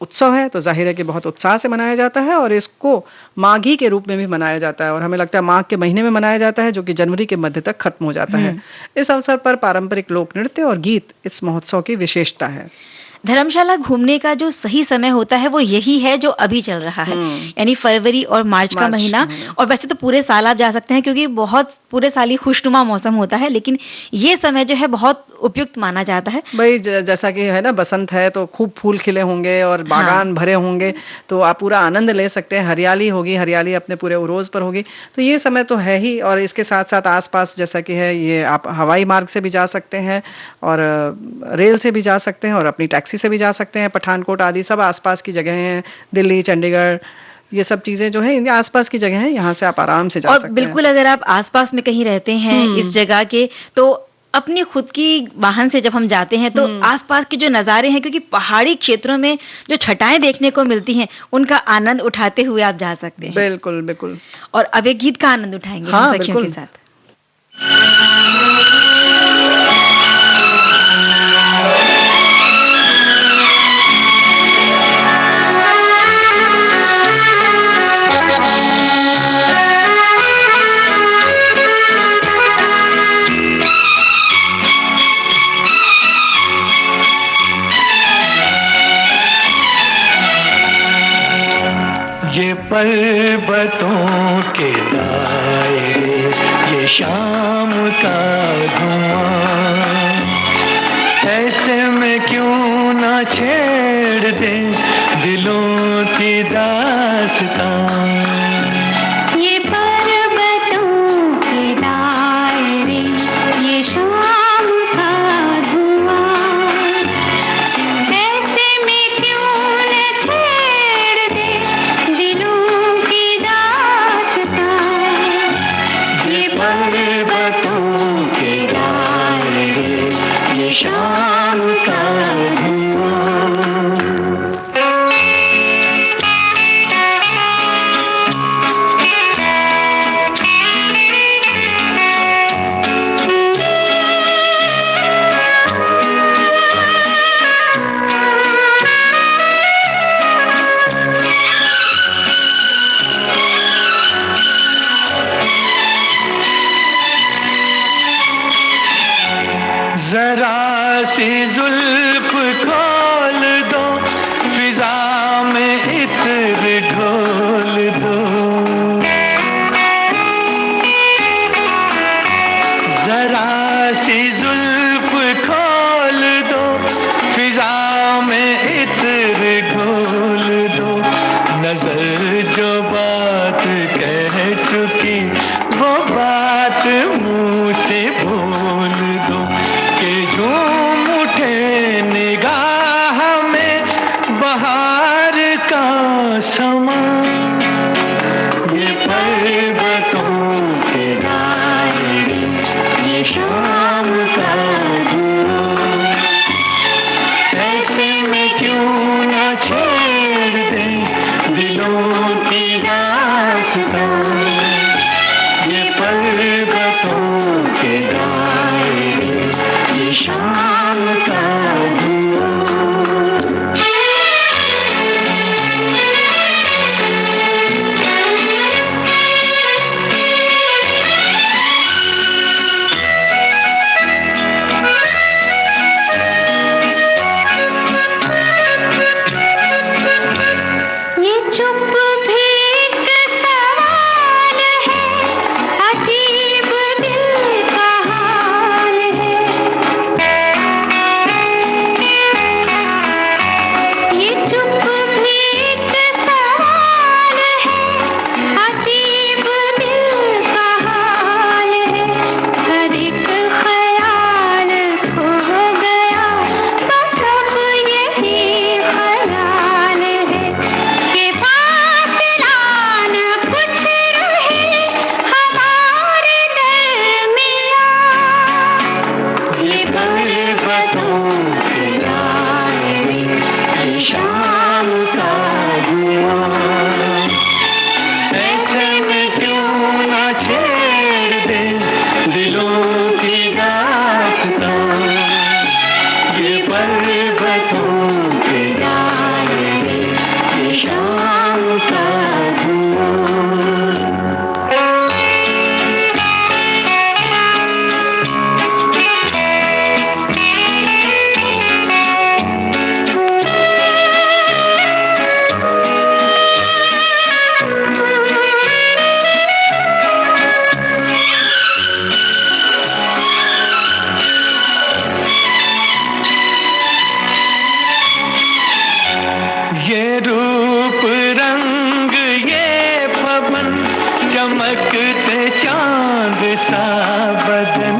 B: उत्सव है, तो जाहिर है कि बहुत उत्साह से मनाया जाता है और इसको माघी के रूप में भी मनाया जाता है और हमें लगता है माघ के महीने में मनाया जाता है जो कि जनवरी के मध्य तक खत्म हो जाता है। इस अवसर पर पारंपरिक लोक नृत्य और गीत इस महोत्सव की विशेषता है।
A: धर्मशाला घूमने का जो सही समय होता है वो यही है जो अभी चल रहा है, यानी फरवरी और मार्च का महीना। और वैसे तो पूरे साल आप जा सकते हैं क्योंकि बहुत पूरे साल ही खुशनुमा मौसम होता है, लेकिन ये समय जो है बहुत उपयुक्त माना जाता है।
B: भाई जैसा कि है ना, बसंत है तो खूब फूल खिले होंगे और बागान भरे होंगे, तो आप पूरा आनंद ले सकते हैं। हरियाली होगी, हरियाली अपने पूरे उरोज पर होगी, तो ये समय तो है ही। और इसके साथ साथ आसपास जैसा कि है, ये आप हवाई मार्ग से भी जा सकते हैं और रेल से भी जा सकते हैं और अपनी टैक्सी से भी जा सकते हैं। पठानकोट आदि सब आसपास की जगह हैं, दिल्ली, चंडीगढ़, ये सब चीजें जो है ये आसपास की जगह है, यहाँ से आप आराम से जा सकते हैं।
A: और बिल्कुल अगर आप आसपास में कहीं रहते हैं इस जगह के, तो अपनी खुद की वाहन से जब हम जाते हैं तो आसपास के जो नज़ारे हैं, क्योंकि पहाड़ी क्षेत्रों में जो छटाएं देखने को मिलती हैं उनका आनंद उठाते हुए आप जा सकते हैं।
B: बिल्कुल बिल्कुल।
A: और अब एक गीत का आनंद उठाएंगे हम सखियों के साथ।
C: ये पर्वतों के दायरे, ये शाम का धुआं, ऐसे में क्यों ना छेड़ दे दिलों की दास्तां।
D: ये पर्वतों के दायरे, ये शाम का धुआं,
C: शाम का धुआं।
D: ये चुप भी एक सवाल है, अजीब दिल का हाल है। ये चुप भी एक सवाल है, अजीब दिल का हाल है। हर एक ख्याल खो गया, बस अब यही ख्याल है कि फासला न कुछ रहे हमारे दरमियां। ये पर्वतों की डाली, ये शाम का धुआं।
C: ऐसे में क्यों ना छेड़ दे दिलों की दास्तां। ये पर्वतों की डाली, ये शाम का धुआं। ये रूप रंग ये पवन, चमकते चांद सा बदन।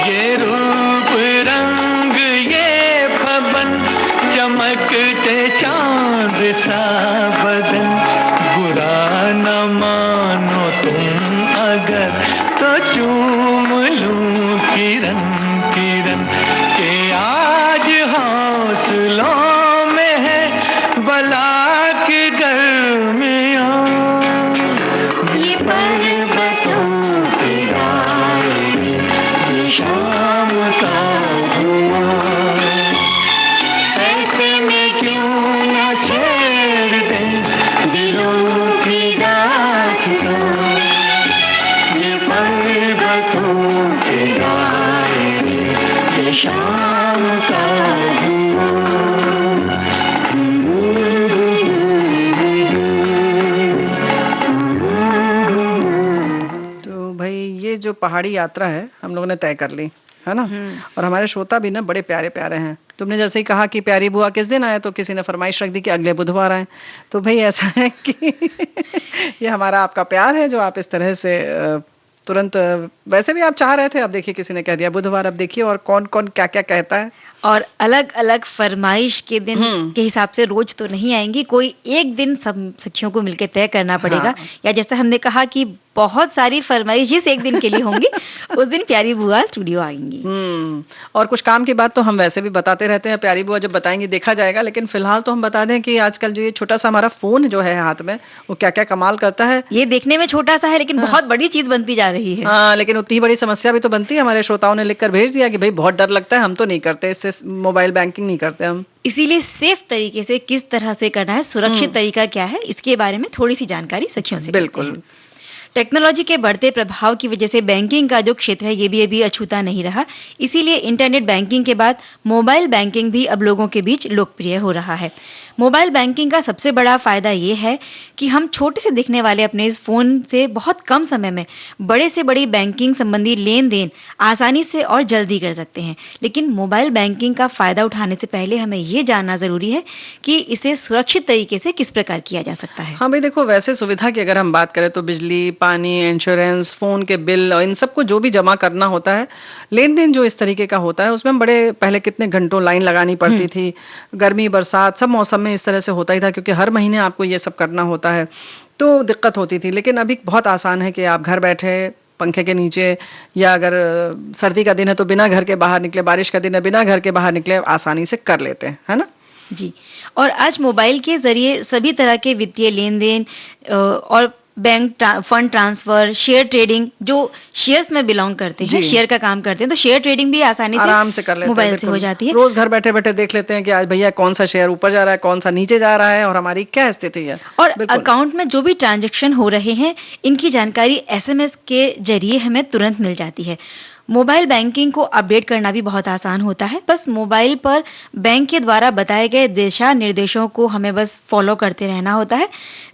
C: ये रूप रंग ये पवन, चमकते चांद सा बदन। बुरा न मानो तुम अगर तो चूम लूं किरण किरण के आज हौसलों में है बला की गर्मियाँ।
D: ये पर्वतों
C: की डाली, ये शाम का धुआं। ऐसे में क्यों न छेड़ दे दिलों की दास्तां। ये पर्वतों की डाली, ये शाम का धुआं।
B: तो भाई ये जो पहाड़ी यात्रा है हम लोगों ने तय कर ली है ना। और हमारे श्रोता भी ना बड़े प्यारे प्यारे हैं। तुमने जैसे ही कहा कि प्यारी बुआ किस दिन आए, तो किसी ने फरमाइश रख दी कि अगले बुधवार आए। तो भाई ऐसा है कि ये हमारा आपका प्यार है जो आप इस तरह से तुरंत वैसे भी आप चाह रहे थे, अब देखिए किसी ने कह दिया बुधवार। अब देखिए और कौन कौन क्या क्या कहता है।
A: और अलग अलग फरमाइश के दिन के हिसाब से रोज तो नहीं आएंगी, कोई एक दिन सब सखियों को मिलकर तय करना पड़ेगा। या जैसे हमने कहा कि बहुत सारी फरमाइश जिस एक दिन के लिए होंगी उस दिन प्यारी बुआ स्टूडियो आएंगी।
B: और कुछ काम की बात तो हम वैसे भी बताते रहते हैं, प्यारी बुआ जब बताएंगी देखा जाएगा। लेकिन फिलहाल तो हम बता दें कि आजकल जो ये छोटा सा हमारा फोन जो है हाथ में, वो क्या क्या कमाल करता है।
A: ये देखने में छोटा सा है लेकिन बहुत बड़ी चीज बनती जा रही है।
B: हाँ, लेकिन उतनी बड़ी समस्या भी तो बनती है। हमारे श्रोताओं ने लिखकर भेज दिया कि भाई बहुत डर लगता है, हम तो नहीं करते इससे, मोबाइल बैंकिंग नहीं करते हम।
A: इसीलिए सेफ तरीके से किस तरह से करना है, सुरक्षित तरीका क्या है, इसके बारे में थोड़ी सी जानकारी सखियों से
B: बिल्कुल।
A: टेक्नोलॉजी के बढ़ते प्रभाव की वजह से बैंकिंग का जो क्षेत्र है ये भी अभी अछूता नहीं रहा। इसीलिए इंटरनेट बैंकिंग के बाद मोबाइल बैंकिंग भी अब लोगों के बीच लोकप्रिय हो रहा है। मोबाइल बैंकिंग का सबसे बड़ा फायदा ये है कि हम छोटे से दिखने वाले अपने इस फोन से बहुत कम समय में बड़े से बड़ी बैंकिंग संबंधी लेन देन आसानी से और जल्दी कर सकते हैं। लेकिन मोबाइल बैंकिंग का फायदा उठाने से पहले हमें ये जानना जरूरी है कि इसे सुरक्षित तरीके से किस प्रकार किया जा सकता है।
B: हाँ भाई देखो, वैसे सुविधा की अगर हम बात करें तो बिजली, पानी, इंश्योरेंस, फोन के बिल और इन सबको जो भी जमा करना होता है, लेन देन जो इस तरीके का होता है, उसमें हम बड़े पहले कितने घंटों लाइन लगानी पड़ती थी। गर्मी बरसात सब मौसम में इस तरह से होता ही था, क्योंकि हर महीने आपको ये सब करना होता है, तो दिक्कत होती थी। लेकिन अभी बहुत आसान है कि आप घर बैठे पंखे के नीचे, या अगर सर्दी का दिन है तो बिना घर के बाहर निकले, बारिश का दिन है बिना घर के बाहर निकले आसानी से कर लेते हैं, है ना।
A: जी, और आज मोबाइल के जरिए सभी तरह के वित्तीय लेन देन और फंड ट्रांसफर, शेयर ट्रेडिंग, जो शेयर्स में बिलोंग करते हैं,
B: जी।
A: शेयर का काम करते हैं, तो शेयर ट्रेडिंग भी आसानी
B: आराम से कर लेते हैं,
A: मोबाइल से
B: बिल्कुल।
A: हो जाती है।
B: रोज घर बैठे बैठे देख लेते हैं कि आज भैया कौन सा शेयर ऊपर जा रहा है, कौन सा नीचे जा रहा है और हमारी क्या स्थिति है।
A: और
B: बिल्कुल।
A: अकाउंट में जो भी ट्रांजैक्शन हो रहे हैं, इनकी जानकारी एसएमएस के जरिए हमें तुरंत मिल जाती है। मोबाइल बैंकिंग को अपडेट करना भी बहुत आसान होता है। बस मोबाइल पर बैंक के द्वारा बताए गए दिशा निर्देशों को हमें बस फॉलो करते रहना होता है।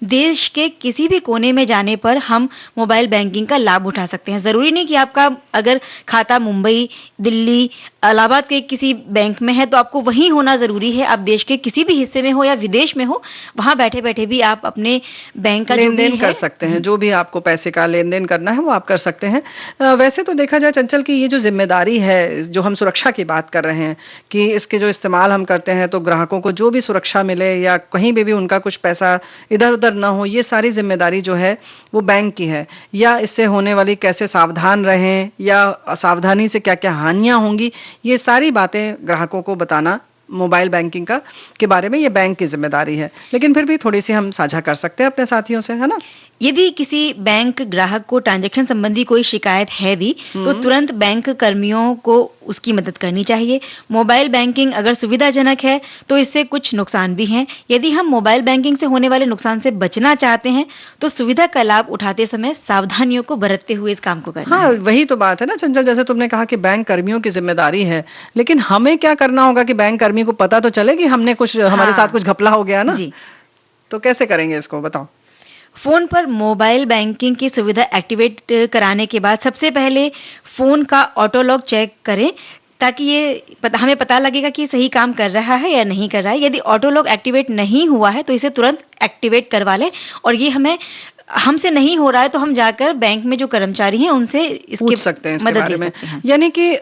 A: देश के किसी भी कोने में जाने पर हम मोबाइल बैंकिंग का लाभ उठा सकते हैं। ज़रूरी नहीं कि आपका अगर खाता मुंबई, दिल्ली, इलाहाबाद के किसी बैंक में है तो आपको वहीं होना ज़रूरी है। आप देश के किसी भी हिस्से में हो या विदेश में हो, वहाँ बैठे-बैठे भी आप अपने बैंक का जो
B: लेन
A: भी
B: देन
A: है
B: कर सकते हैं, जो भी आपको पैसे का लेन देन करना है वो आप कर सकते हैं। वैसे तो देखा जाए चंचल कि ये जो जिम्मेदारी है, जो हम सुरक्षा की बात कर रहे हैं कि इसके जो इस्तेमाल हम करते हैं तो ग्राहकों को जो भी सुरक्षा मिले या कहीं भी उनका कुछ पैसा इधर उधर ना हो, ये सारी जिम्मेदारी जो है वो बैंक की है। या इससे होने वाली कैसे सावधान रहें या असावधानी से क्या क्या हानियां होंगी, ये सारी बातें ग्राहकों को बताना मोबाइल बैंकिंग का के बारे में ये बैंक की जिम्मेदारी है। लेकिन फिर भी थोड़ी सी हम साझा कर सकते हैं अपने साथियों से, है ना?
A: यदि किसी बैंक ग्राहक को ट्रांजैक्शन संबंधी कोई शिकायत है भी, तो तुरंत बैंक कर्मियों को उसकी मदद करनी चाहिए। मोबाइल बैंकिंग अगर सुविधाजनक है तो इससे कुछ नुकसान भी हैं। यदि हम मोबाइल बैंकिंग से होने वाले नुकसान से बचना चाहते हैं तो सुविधा का लाभ उठाते समय सावधानियों को बरतते हुए इस काम को करना
B: हाँ,
A: है।
B: वही तो बात है ना चंचल, जैसे तुमने कहा कि बैंक कर्मियों की जिम्मेदारी है, लेकिन हमें क्या करना होगा कि बैंक कर्मी को पता तो चले कि हमने कुछ हमारे
A: हाँ।
B: साथ कुछ घपला हो गया ना।
A: जी।
B: तो कैसे करेंगे इसको, बताओ।
A: फोन पर मोबाइल बैंकिंग की सुविधा एक्टिवेट कराने के बाद सबसे पहले फोन का ऑटो लॉक चेक करें, ताकि हमें पता लगेगा कि सही काम कर रहा है या नहीं कर रहा है। यदि ऑटो लॉक एक्टिवेट नहीं हुआ है तो इसे तुरंत एक्टिवेट करवा लें। और ये हमसे नहीं हो रहा है तो हम जाकर बैंक में जो कर्मचारी हैं उनसे
B: पूछ
A: इसके
B: सकते हैं इसके
A: मदद
B: बारे
A: ले
B: में।
A: सकते हैं।
B: यानी कि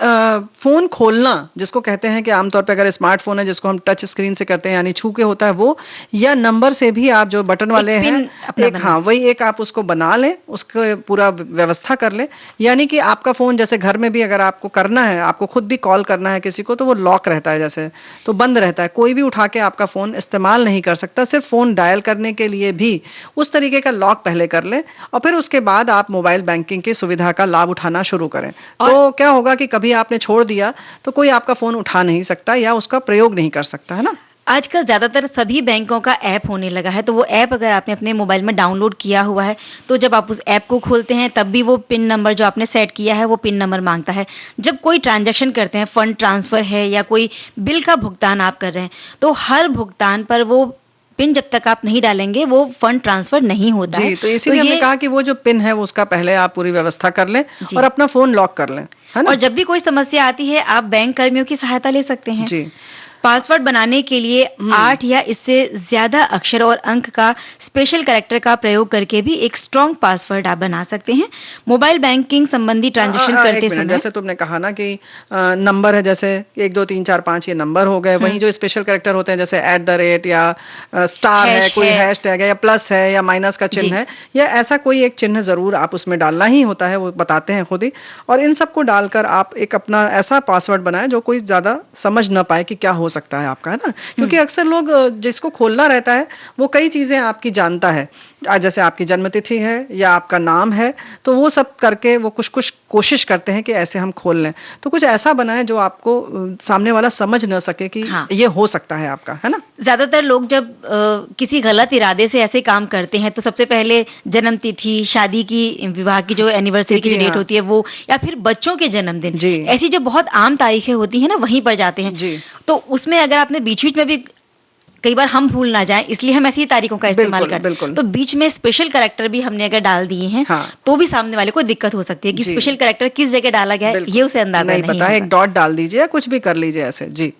B: फोन खोलना जिसको कहते हैं कि आमतौर पे अगर स्मार्टफोन है जिसको हम टच स्क्रीन से करते हैं यानी छू के होता है वो, या नंबर से भी आप जो बटन वाले
A: एक
B: हैं
A: पिन अपना
B: एक,
A: बना
B: हाँ वही एक आप उसको बना लें, उसको पूरा व्यवस्था कर लें। यानी कि आपका फोन जैसे घर में भी अगर आपको करना है, आपको खुद भी कॉल करना है किसी को, तो वो लॉक रहता है जैसे, तो बंद रहता है, कोई भी उठा के आपका फोन इस्तेमाल नहीं कर सकता। सिर्फ फोन डायल करने के लिए भी उस तरीके का लॉक पहले कर लें और फिर उसके बाद आप मोबाइल बैंकिंग की सुविधा का लाभ उठाना शुरू करें। तो क्या होगा कि कभी आपने छोड़ दिया तो कोई आपका फोन उठा नहीं सकता या उसका प्रयोग नहीं कर सकता, है ना?
A: आजकल ज्यादातर सभी बैंकों का ऐप होने लगा है, तो वो ऐप अगर आपने अपने मोबाइल में डाउनलोड किया हुआ है तो जब आप उस ऐप को खोलते हैं तब भी वो पिन नंबर जो आपने सेट किया है वो पिन नंबर मांगता है। जब कोई ट्रांजैक्शन करते हैं, फंड ट्रांसफर है या कोई बिल का भुगतान आप कर रहे हैं, तो हर भुगतान पर वो पिन जब तक आप नहीं डालेंगे वो फंड ट्रांसफर नहीं होता है।
B: जी, तो इसीलिए हमने कहा कि वो जो पिन है वो उसका पहले आप पूरी व्यवस्था कर लें
A: जी।
B: और अपना फोन लॉक कर लें, है ना?
A: और जब भी कोई समस्या आती है आप बैंक कर्मियों की सहायता ले सकते हैं।
B: जी।
A: पासवर्ड बनाने के लिए 8 या इससे ज्यादा अक्षर और अंक का स्पेशल कैरेक्टर का प्रयोग करके भी एक स्ट्रॉन्ग पासवर्ड आप बना सकते हैं। मोबाइल बैंकिंग संबंधी ट्रांजैक्शन
B: एक
A: करते
B: मिनट,
A: समय
B: जैसे तुमने कहा ना कि नंबर है, जैसे 1 2 3 4 5 ये नंबर हो गए, वहीं जो स्पेशल कैरेक्टर होते हैं जैसे @ या स्टार है,
A: हैश
B: कोई
A: है।
B: हैशटैग है या प्लस है या माइनस का चिन्ह
A: जी।
B: है, या ऐसा कोई एक चिन्ह जरूर आप उसमें डालना ही होता है, वो बताते हैं खुद ही। और इन सबको डालकर आप एक अपना ऐसा पासवर्ड बनाएं जो कोई ज्यादा समझ ना पाए कि क्या हो सकता है आपका, है ना? क्योंकि अक्सर लोग जिसको खोलना रहता है वो कई चीजें आपकी जानता है, जैसे आपकी जन्मतिथि है या आपका नाम है, तो वो सब करके वो कुछ कुछ कोशिश करते हैं कि ऐसे हम खोल लें। तो कुछ ऐसा बनाएं जो आपको सामने वाला समझ ना सके कि
A: हाँ।
B: ये हो सकता है आपका, है ना?
A: ज्यादातर लोग जब किसी गलत इरादे से ऐसे काम करते हैं तो सबसे पहले जन्म तिथि, शादी की, विवाह की जो एनिवर्सरी की
B: तिथि,
A: डेट
B: हाँ।
A: होती है वो, या फिर बच्चों के जन्मदिन,
B: जी।
A: ऐसी जो बहुत आम तारीखें होती हैं ना वहीं पर जाते हैं।
B: जी।
A: तो उसमें अगर आपने बीच बीच में भी, कई बार हम भूल ना जाएं इसलिए हम ऐसी तारीखों का इस्तेमाल
B: बिल्कुल,
A: करते
B: बिल्कुल।
A: हैं, तो बीच में स्पेशल कैरेक्टर भी हमने अगर डाल दिए हैं
B: हाँ।
A: तो भी सामने वाले को दिक्कत हो सकती है कि
B: जी।
A: स्पेशल कैरेक्टर किस जगह डाला गया है,
B: बिल्कुल।
A: ये उसे अंदाजा
B: नहीं पता है, एक
A: होगा।
B: डॉट डाल दीजिए या कुछ भी कर लीजिए ऐसे। जी।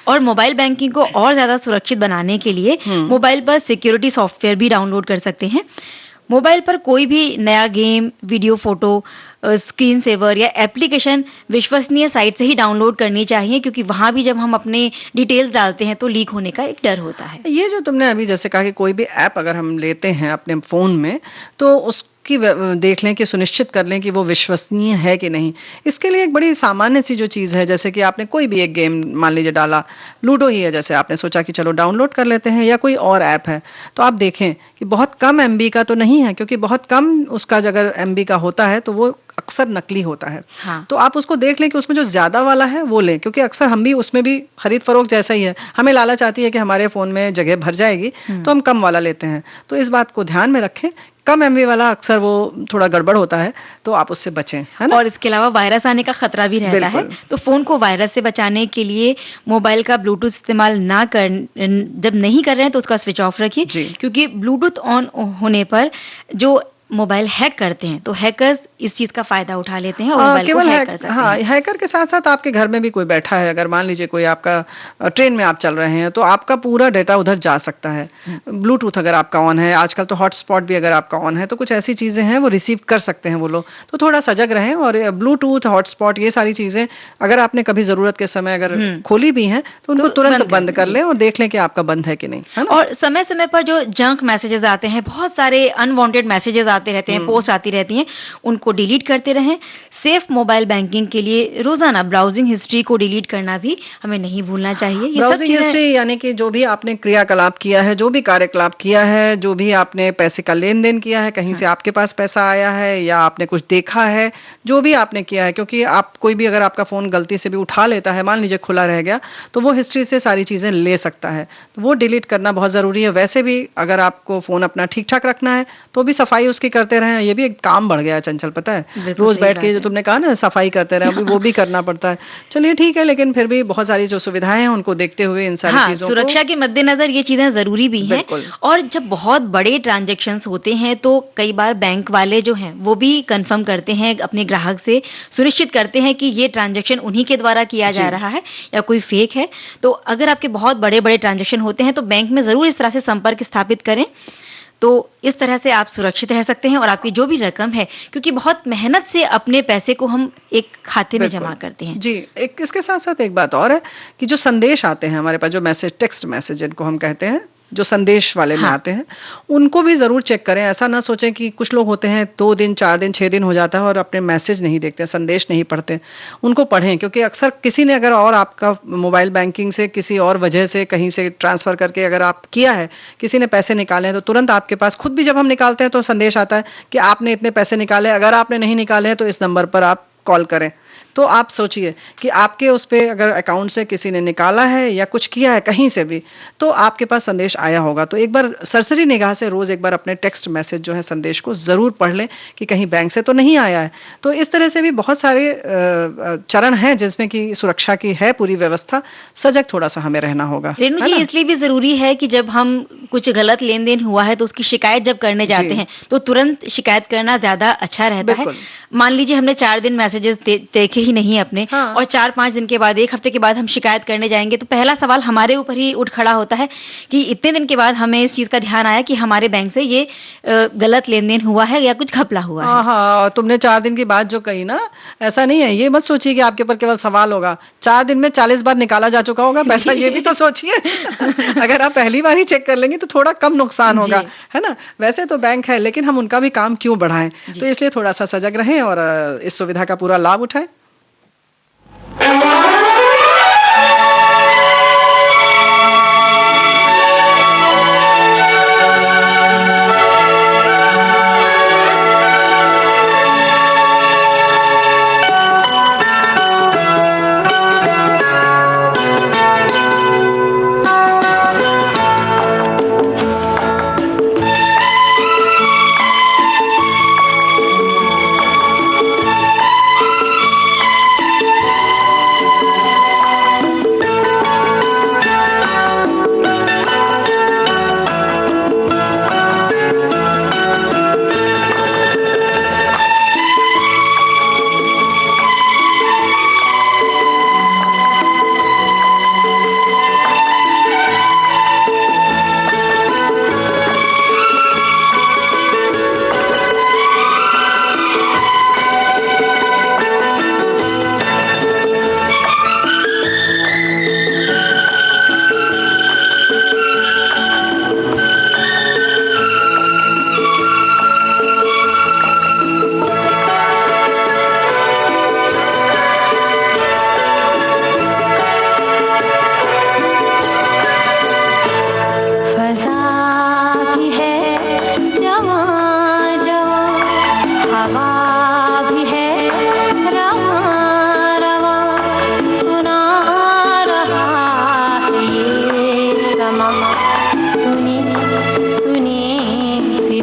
A: और मोबाइल बैंकिंग को और ज्यादा सुरक्षित बनाने के लिए मोबाइल पर सिक्योरिटी सॉफ्टवेयर भी डाउनलोड कर सकते हैं। मोबाइल पर कोई भी नया game, video, photo screen saver या एप्लीकेशन विश्वसनीय साइट से ही डाउनलोड करनी चाहिए, क्योंकि वहाँ भी जब हम अपने डिटेल्स डालते हैं तो लीक होने का एक डर होता है।
B: ये जो तुमने अभी जैसे कहा कि कोई भी ऐप अगर हम लेते हैं अपने फ़ोन में, तो उसकी देख लें कि सुनिश्चित कर लें कि वो विश्वसनीय है कि नहीं। इसके लिए एक बड़ी सामान्य सी जो चीज़ है, जैसे कि आपने कोई भी एक गेम मान लीजिए डाला, लूडो ही है, जैसे आपने सोचा कि चलो डाउनलोड कर लेते हैं, या कोई और ऐप है, तो आप देखें कि बहुत कम एमबी का तो नहीं है, क्योंकि बहुत कम उसका अगर एमबी का होता है तो वो अक्सर नकली होता है।
A: हाँ।
B: तो आप उसको देख लें कि उसमें जो ज़्यादा वाला है वो लें, क्योंकि अक्सर हम भी उसमें भी खरीद फरोख्त जैसा ही है, हमें लालच आती है कि हमारे फ़ोन में जगह भर जाएगी, तो हम कम वाला लेते हैं। तो इस बात को ध्यान में रखें, कम एमबी वाला अक्सर वो थोड़ा गड़बड़ होता है, तो आप उससे बचें, है ना?
A: और इसके अलावा वायरस आने का खतरा भी रहता है,
B: बिल्कुल।
A: तो फ़ोन को वायरस से बचाने के लिए मोबाइल का ब्लूटूथ इस्तेमाल ना कर जब नहीं कर रहे हैं तो उसका स्विच ऑफ रखिए,
B: जी।
A: क्योंकि ब्लूटूथ ऑन होने पर जो मोबाइल हैक करते हैं, तो हैकर्स इस चीज़ का फ़ायदा उठा लेते हैं और मोबाइल को
B: केवल
A: हैक कर सकते
B: हाँ,
A: हैं।
B: हैकर के साथ-साथ आपके घर में भी कोई बैठा है, अगर मान लीजिए कोई आपका ट्रेन में आप चल रहे हैं, तो आपका पूरा डेटा उधर जा सकता है। ब्लूटूथ अगर आपका ऑन है, आजकल तो हॉटस्पॉट भी अगर आपका ऑन है, तो कुछ ऐसी चीज़ें हैं वो रिसीव कर सकते हैं वो लोग। तो थोड़ा सजग रहें, और ब्लूटूथ, हॉटस्पॉट ये सारी चीज़ें अगर आपने कभी ज़रूरत के समय अगर खोली भी हैं, तो उनको
A: तो
B: तुरंत
A: बंद कर
B: बंद
A: दें,
B: कर
A: जी।
B: लें और देख लें कि आपका बंद है कि नहीं, है ना?
A: और समय-समय पर जो जंक मैसेजेस आते हैं, बहुत सारे अनवांटेड मैसेजेस आते रहते हैं, पोस्ट आती रहती हैं, उनको डिलीट करते रहें। सेफ मोबाइल बैंकिंग के लिए रोज़ाना ब्राउज़िंग हिस्ट्री को डिलीट करना भी हमें नहीं भूलना चाहिए। ये सब
B: ब्राउजिंग
A: चीज़ें
B: हिस्ट्री यानी कि जो भी आपने क्रियाकलाप किया है, जो भी कार्यकलाप किया है, जो भी आपने पैसे का लेन-देन किया है, कहीं से आपके पास पैसा आया है या आपने कुछ देखा है, जो भी आपने किया है, क्योंकि आप कोई भी अगर आपका फ़ोन गलती से भी उठा लेता है, मान लीजिए खुला रह गया, तो वो हिस्ट्री से सारी चीज़ें ले सकता है। तो वो डिलीट करना बहुत ज़रूरी है। वैसे भी अगर आपको फ़ोन अपना ठीक-ठाक रखना है, तो भी सफाई उसकी करते रहें। ये भी एक काम बढ़ गया है चंचल, पता है?
A: बिल्कुल
B: रोज़
A: सही
B: बैठ
A: बात
B: के जो
A: है।
B: तुमने कहा ना सफाई करते रहें, अभी वो भी करना पड़ता है। चलिए ठीक है, लेकिन फिर भी बहुत सारी जो सुविधाएँ हैं उनको देखते हुए इन सारी
A: हाँ,
B: चीज़ों को
A: सुरक्षा के मद्देनज़र ये चीज़ें ज़रूरी भी हैं।
B: बिल्कुल।
A: और जब बहुत बड़े ट्रांज़ैक्शंस होते हैं, तो कई बार बैंक वाले जो हैं, वो भी कन्फर्म करते हैं अपने ग्राहक से, सुनिश्चित करते हैं कि ये ट्रांज़ैक्शन उन्हीं के द्वारा किया जा
B: जी।
A: रहा है या कोई फ़ेक है। तो अगर आपके बहुत बड़े-बड़े ट्रांज़ैक्शन होते हैं, तो बैंक में ज़रूर इस तरह से संपर्क स्थापित करें। तो इस तरह से आप सुरक्षित रह सकते हैं, और आपकी जो भी रकम है, क्योंकि बहुत मेहनत से अपने पैसे को हम एक खाते में
B: बिल्कुल।
A: जमा करते हैं।
B: जी, एक इसके साथ-साथ एक बात और है कि जो संदेश आते हैं हमारे पास, जो मैसेज, टेक्स्ट मैसेज जिनको हम कहते हैं, जो संदेश वाले में
A: हाँ।
B: आते हैं, उनको भी ज़रूर चेक करें। ऐसा ना सोचें कि कुछ लोग होते हैं 2 दिन, 4 दिन, 6 दिन हो जाता है और अपने मैसेज नहीं देखते, संदेश नहीं पढ़ते। उनको पढ़ें, क्योंकि अक्सर किसी ने अगर और आपका मोबाइल बैंकिंग से किसी और वजह से कहीं से ट्रांसफ़र करके अगर आप किया है, किसी ने पैसे निकाले हैं, तो तुरंत आपके पास खुद भी जब हम निकालते हैं तो संदेश आता है कि आपने इतने पैसे निकाले, अगर आपने नहीं निकाले हैं तो इस नंबर पर आप कॉल करें। तो आप सोचिए कि आपके उस पे अगर अकाउंट से किसी ने निकाला है या कुछ किया है कहीं से भी, तो आपके पास संदेश आया होगा। तो एक बार सरसरी निगाह से रोज़ एक बार अपने टेक्स्ट मैसेज जो है संदेश को ज़रूर पढ़ लें कि कहीं बैंक से तो नहीं आया है। तो इस तरह से भी बहुत सारे चरण हैं जिसमें कि सुरक्षा की है पूरी व्यवस्था, सजग थोड़ा-सा हमें रहना होगा।
A: रेणु
B: है
A: जी,
B: ना?
A: इसलिए भी ज़रूरी है कि जब हम कुछ गलत लेन-देन हुआ है, तो उसकी शिकायत जब करने जाते
B: जी।
A: हैं, तो तुरंत शिकायत करना ज़्यादा अच्छा रहता है।
B: बिल्कुल।
A: मान लीजिए हमने 4 दिन मैसेजेस देखे ही नहीं अपने,
B: हाँ।
A: और 4-5 दिन के बाद, 1 हफ्ते के बाद हम शिकायत करने जाएँगे, तो पहला सवाल हमारे ऊपर ही उठ खड़ा होता है कि इतने दिन के बाद हमें इस चीज़ का ध्यान आया कि हमारे बैंक से ये गलत लेन-देन हुआ है या कुछ घपला हुआ है।
B: हाँ, तुमने 4 दिन की बात जो कही ना, ऐसा नहीं है, ये मत सोचिए कि आपके ऊपर केवल सवाल होगा। 4 दिन में 40 बार निकाला जा चुका होगा पैसा, ये भी तो सोचिए। अगर आप पहली बार ही चेक कर लेंगे तो थोड़ा कम नुकसान होगा,
A: जी।
B: है ना? वैसे तो बैंक है, लेकिन हम उनका भी काम क्यों बढ़ाएँ?
A: जी।
B: तो इसलिए थोड़ा-सा सजग रहें और इस सुविधा का पूरा लाभ उठाएँ।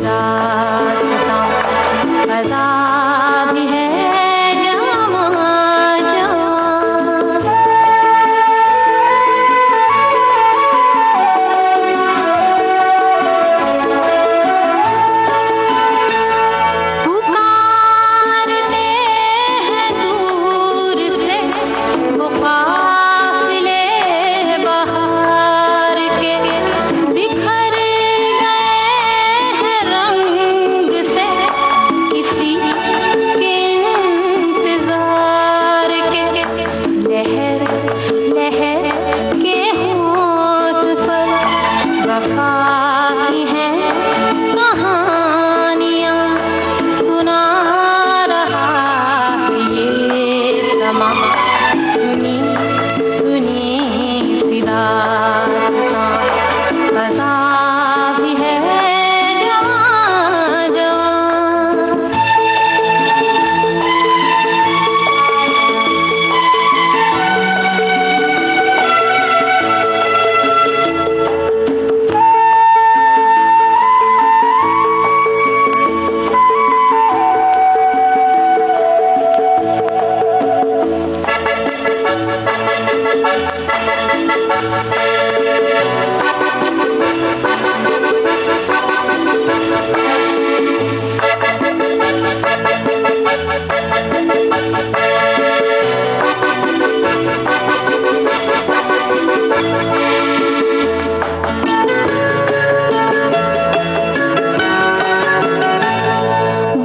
D: दास्तां फ़ज़ा भी है जवां जवां। पुकारते हैं दूर से वो काफ़िले बहार के, बिखर गए हैं रंग से किसी के इंतजार के। लहर लहर के होंठ पर वफा की है कहानियाँ, सुना रहा है ये समा। सुनी सुनी सी दास्तां फ़ज़ा भी है जवां जवां।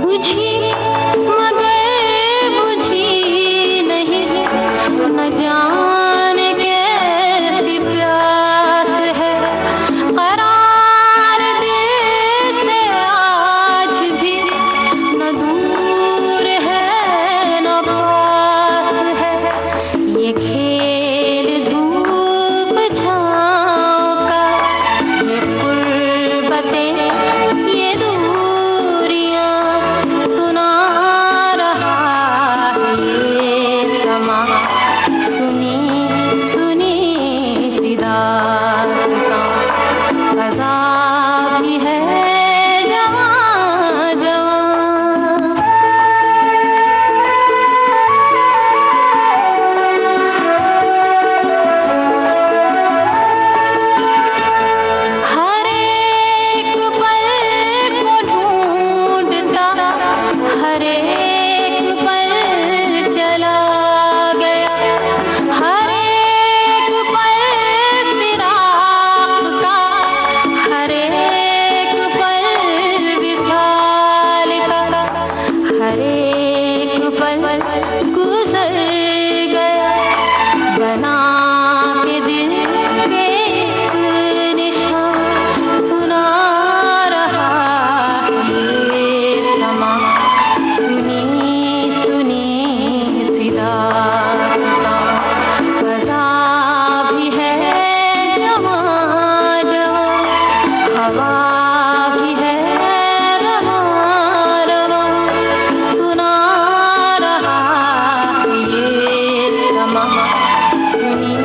D: बुझी मगर बुझी नहीं, न जाने कैसी प्यास है। करार दिल से आज भी न दूर है न पास है। ये खेल धूप छाँव का, ये गुर्बतें ये दूरियां, सुना रहा है ये समा। सुनी सुनी सी दास्तां फ़ज़ा भी है जवां जवां। हर एक पल को ढूंढता, हर एक पल चला गया। हर एक पल फिराक का, हर एक पल विसाल का। हर एक पल गुजर गया, बना के दिल पे एक निशान, सुना रहा है ये समा। सुनी सुनी सी दास्तां फ़ज़ा भी है जवां जवां। हवा भी है रवां रवां, सुना रहा है ये समा। सुनी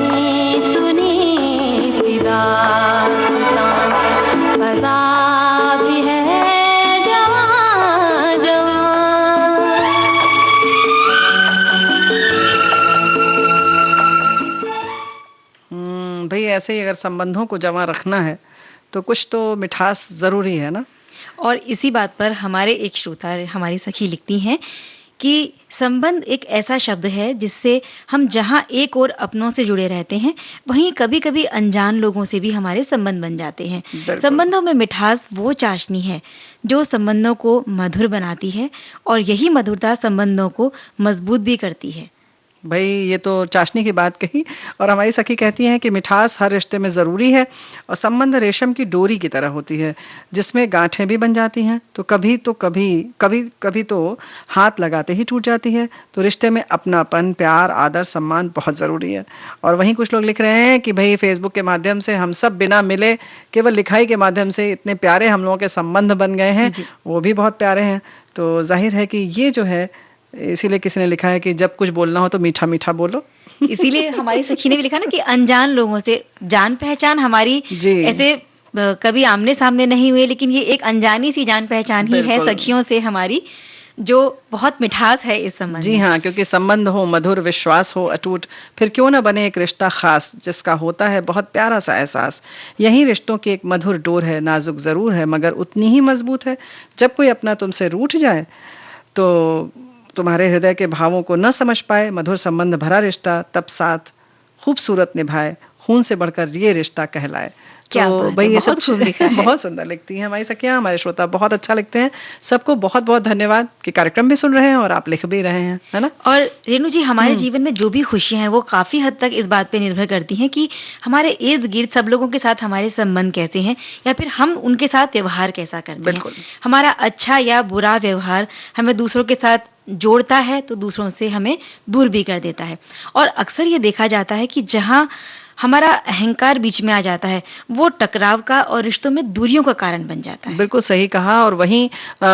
D: सुनी सी दास्तां फ़ज़ा भी है जवां जवां।
B: भाई ऐसे ही अगर संबंधों को जमा रखना है तो कुछ तो मिठास जरूरी है ना।
A: और इसी बात पर हमारे एक श्रोता हमारी सखी लिखती हैं कि संबंध एक ऐसा शब्द है जिससे हम जहाँ एक और अपनों से जुड़े रहते हैं, वहीं कभी-कभी अनजान लोगों से भी हमारे संबंध बन जाते हैं।
B: बिल्कुल।
A: संबंधों में मिठास वो चाशनी है जो संबंधों को मधुर बनाती है, और यही मधुरता संबंधों को मजबूत भी करती है।
B: भाई ये तो चाशनी की बात कही। और हमारी सखी कहती हैं कि मिठास हर रिश्ते में ज़रूरी है, और संबंध रेशम की डोरी की तरह होती है जिसमें गांठें भी बन जाती हैं, तो कभी तो हाथ लगाते ही टूट जाती है। तो रिश्ते में अपनापन, प्यार, आदर, सम्मान बहुत ज़रूरी है। और वहीं कुछ लोग लिख रहे हैं कि भाई फेसबुक के माध्यम से हम सब बिना मिले केवल लिखाई के माध्यम से इतने प्यारे हम लोगों के संबंध बन गए हैं, वो भी बहुत प्यारे हैं। तो जाहिर है कि ये जो है, इसीलिए किसी ने लिखा है कि जब कुछ बोलना हो तो मीठा मीठा बोलो।
A: इसीलिए हमारी सखी ने भी लिखा ना कि अनजान लोगों से जान पहचान हमारी ऐसे कभी आमने-सामने नहीं हुए, लेकिन ये एक अनजानी सी जान-पहचान ही है
B: बिल्कुल।
A: सखियों से हमारी, जो बहुत मिठास है इस संबंध
B: जी
A: में।
B: हाँ, क्योंकि संबंध हो मधुर, विश्वास हो अटूट, फिर क्यों ना बने एक रिश्ता खास, जिसका होता है बहुत प्यारा सा एहसास। यही रिश्तों की एक मधुर डोर है, नाजुक ज़रूर है मगर उतनी ही मजबूत है। जब कोई अपना तुमसे रूठ जाए, तो तुम्हारे हृदय के भावों को न समझ पाए, मधुर संबंध भरा रिश्ता तब साथ खूबसूरत निभाए, खून से बढ़कर ये रिश्ता कहलाए। तो
A: क्या बात
B: भाई
A: है!
B: ये सब
A: बहुत खूब लिखा है।
B: बहुत सुंदर लिखती हैं हमारी सखियाँ, हमारे श्रोता बहुत अच्छा लिखते हैं। सबको बहुत-बहुत धन्यवाद कि कार्यक्रम भी सुन रहे हैं और आप लिख भी रहे हैं, है ना?
A: और रेणु जी, हमारे
B: हुँ।
A: जीवन में जो भी खुशियाँ हैं, वो काफ़ी हद तक इस बात पे निर्भर करती हैं कि हमारे इर्द-गिर्द सब लोगों के साथ हमारे संबंध कैसे हैं, या फिर हम उनके साथ व्यवहार कैसा करते हैं।
B: बिल्कुल।
A: हमारा अच्छा या बुरा व्यवहार हमें दूसरों के साथ जोड़ता है, तो दूसरों से हमें दूर भी कर देता है। और अक्सर ये देखा जाता है कि जहाँ हमारा अहंकार बीच में आ जाता है, वो टकराव का और रिश्तों में दूरियों का कारण बन जाता है।
B: बिल्कुल सही कहा। और वहीं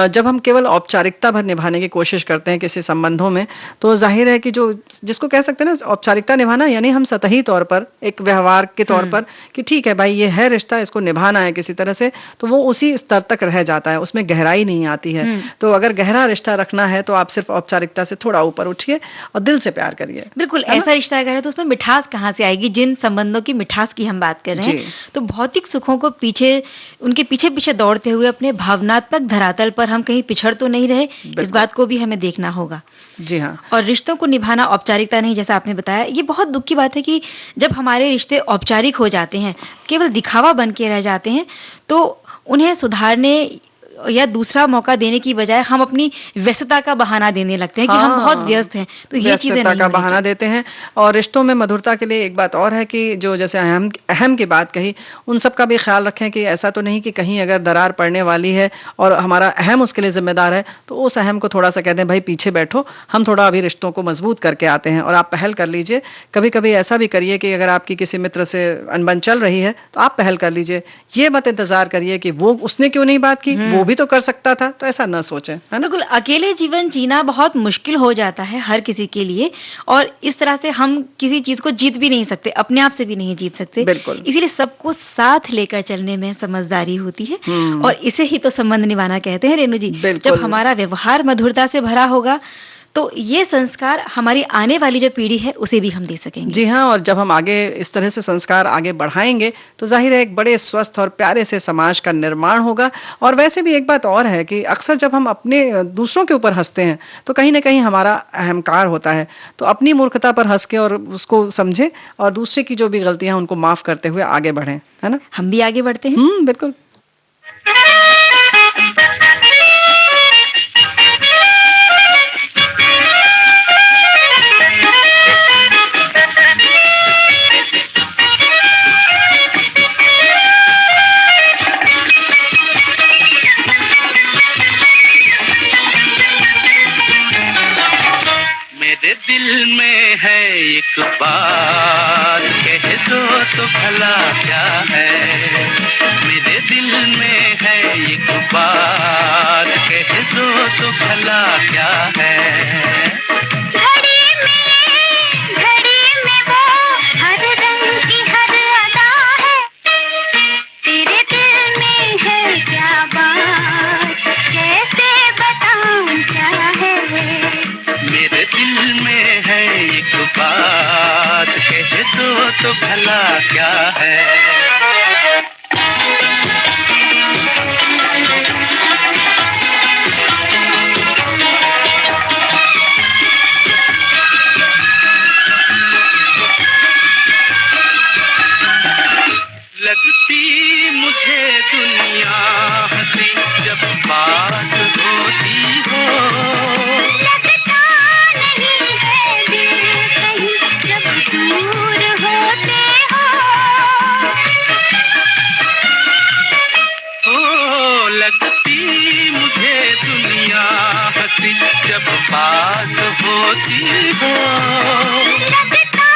B: जब हम केवल औपचारिकता भर निभाने की कोशिश करते हैं किसी संबंधों में, तो ज़ाहिर है कि जो जिसको कह सकते हैं ना औपचारिकता निभाना, यानी हम सतही तौर पर एक व्यवहार के तौर पर कि ठीक है भाई ये है रिश्ता, इसको निभाना है किसी तरह से, तो वो उसी स्तर तक रह जाता है, उसमें गहराई नहीं आती है। तो अगर गहरा रिश्ता रखना है तो आप सिर्फ औपचारिकता से थोड़ा ऊपर उठिए और दिल से प्यार करिए।
A: बिल्कुल,
B: है ना?
A: ऐसा रिश्ता अगर है तो उसमें मिठास कहाँ से आएगी? जिन संबंधों की मिठास की हम बात कर रहे हैं,
B: जी।
A: तो भौतिक सुखों को उनके पीछे-पीछे दौड़ते हुए अपने भावनात्मक धरातल पर हम कहीं पिछड़ तो नहीं रहे, इस
B: बिल्कुल।
A: बात को भी हमें देखना होगा।
B: जी हाँ।
A: और रिश्तों को निभाना औपचारिकता नहीं, जैसा आपने बताया, ये बहुत दुःख की बात है कि जब हमारे रिश्ते औपचारिक हो जाते हैं, केवल दिखावा बन के रह जाते हैं, तो उन्हें सुधारने या दूसरा मौका देने की बजाय हम अपनी व्यस्तता का बहाना देने लगते हैं कि हम बहुत
B: हाँ,
A: व्यस्त हैं। तो ये चीज़ें
B: व्यस्तता
A: नहीं
B: का
A: होनी
B: बहाना
A: चाहिए।
B: देते हैं। और रिश्तों में मधुरता के लिए एक बात और है कि जो जैसे अहम अहम की बात कही, उन सब का भी ख्याल रखें कि ऐसा तो नहीं कि कहीं अगर दरार पड़ने वाली है और हमारा अहम उसके लिए जिम्मेदार है, तो उस अहम को थोड़ा सा कह दें भाई पीछे बैठो, हम थोड़ा अभी रिश्तों को मजबूत करके आते हैं और आप पहल कर लीजिए। कभी कभी ऐसा भी करिए कि अगर आपकी किसी मित्र से अनबन चल रही है तो आप पहल कर लीजिए। ये मत इंतजार करिए कि वो उसने क्यों नहीं बात की, वो भी तो कर सकता था, तो ऐसा ना सोचें, है ना?
A: बिल्कुल, अकेले जीवन जीना बहुत मुश्किल हो जाता है हर किसी के लिए, और इस तरह से हम किसी चीज़ को जीत भी नहीं सकते, अपने आप से भी नहीं जीत सकते।
B: बिल्कुल।
A: इसीलिए सबको साथ लेकर चलने में समझदारी होती है, और इसे ही तो संबंध निभाना कहते हैं रेणु जी। जब
B: बिल्कुल।
A: हमारा व्यवहार मधुरता से भरा होगा, तो ये संस्कार हमारी आने वाली जो पीढ़ी है, उसे भी हम दे सकेंगे।
B: जी हाँ, और जब हम आगे इस तरह से संस्कार आगे बढ़ाएंगे, तो ज़ाहिर है एक बड़े स्वस्थ और प्यारे से समाज का निर्माण होगा। और वैसे भी एक बात और है कि अक्सर जब हम अपने दूसरों के ऊपर हँसते हैं, तो कहीं न कहीं हमारा अहंकार होता है। तो अपनी मूर्खता पर हँस के और उसको समझें और दूसरे की जो भी गलतियाँ हैं, उनको माफ़ करते हुए आगे बढ़ें, है ना?
A: हम भी आगे बढ़ते हैं।
B: बिल्कुल।
E: मेरे दिल में है एक बात, कह दो तो भला क्या है। मेरे दिल में है एक बात, कह दो तो भला क्या है।
D: घड़ी में वो हर रंग की हर अदा है। तेरे दिल में है क्या बात, कैसे बताऊं क्या है।
E: मेरे दिल में है एक बात, कह दो तो भला क्या है। लगती मुझे दुनिया हंसी जब बात होती हो।
D: लगता नहीं है दिल कहीं जब दूर होते
E: हो लगती मुझे दुनिया हंसी जब बात होती हो।
D: लगता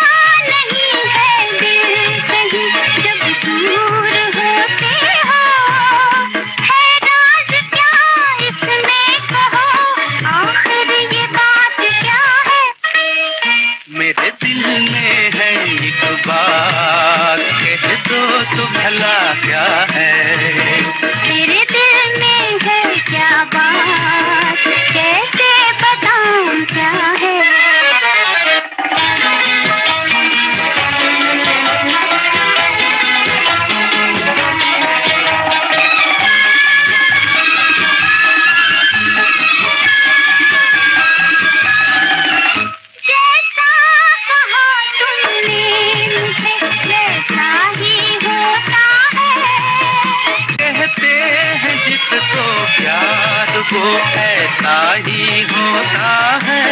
D: नहीं है दिल कहीं जब दूर होते हो। है राज क्या इसमें कहो, आखिर ये बात क्या है।
E: मेरे दिल में है एक बात, कह दो तो भला क्या है। वो ऐसा ही होता है।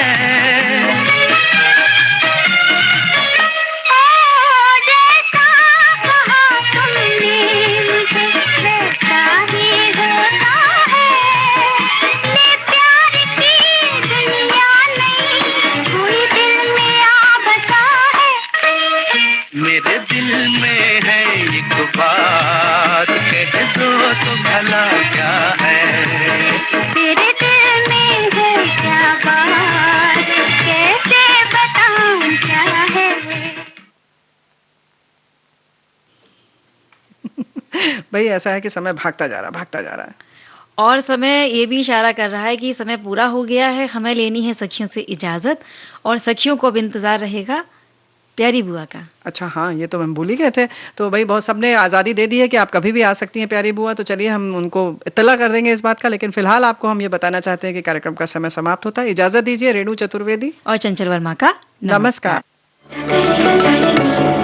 E: मेरे दिल में है एक बात, कह दो तो भला क्या है।
D: तेरे दिल में है क्या बात, कैसे बताऊं क्या है।
B: भाई ऐसा है कि समय भागता जा रहा है।
A: और समय ये भी इशारा कर रहा है कि समय पूरा हो गया है, हमें लेनी है सखियों से इजाजत, और सखियों को अब इंतजार रहेगा प्यारी बुआ का।
B: अच्छा हाँ, ये तो हम भूल ही गए थे। तो भाई बहुत सबने आज़ादी दे दी है कि आप कभी भी आ सकती हैं प्यारी बुआ, तो चलिए हम उनको इत्तला कर देंगे इस बात का। लेकिन फिलहाल आपको हम ये बताना चाहते हैं कि कार्यक्रम का समय समाप्त होता है। इजाजत दीजिए रेणु चतुर्वेदी
A: और चंचल वर्मा का
B: नमस्कार।
A: नमस्कार।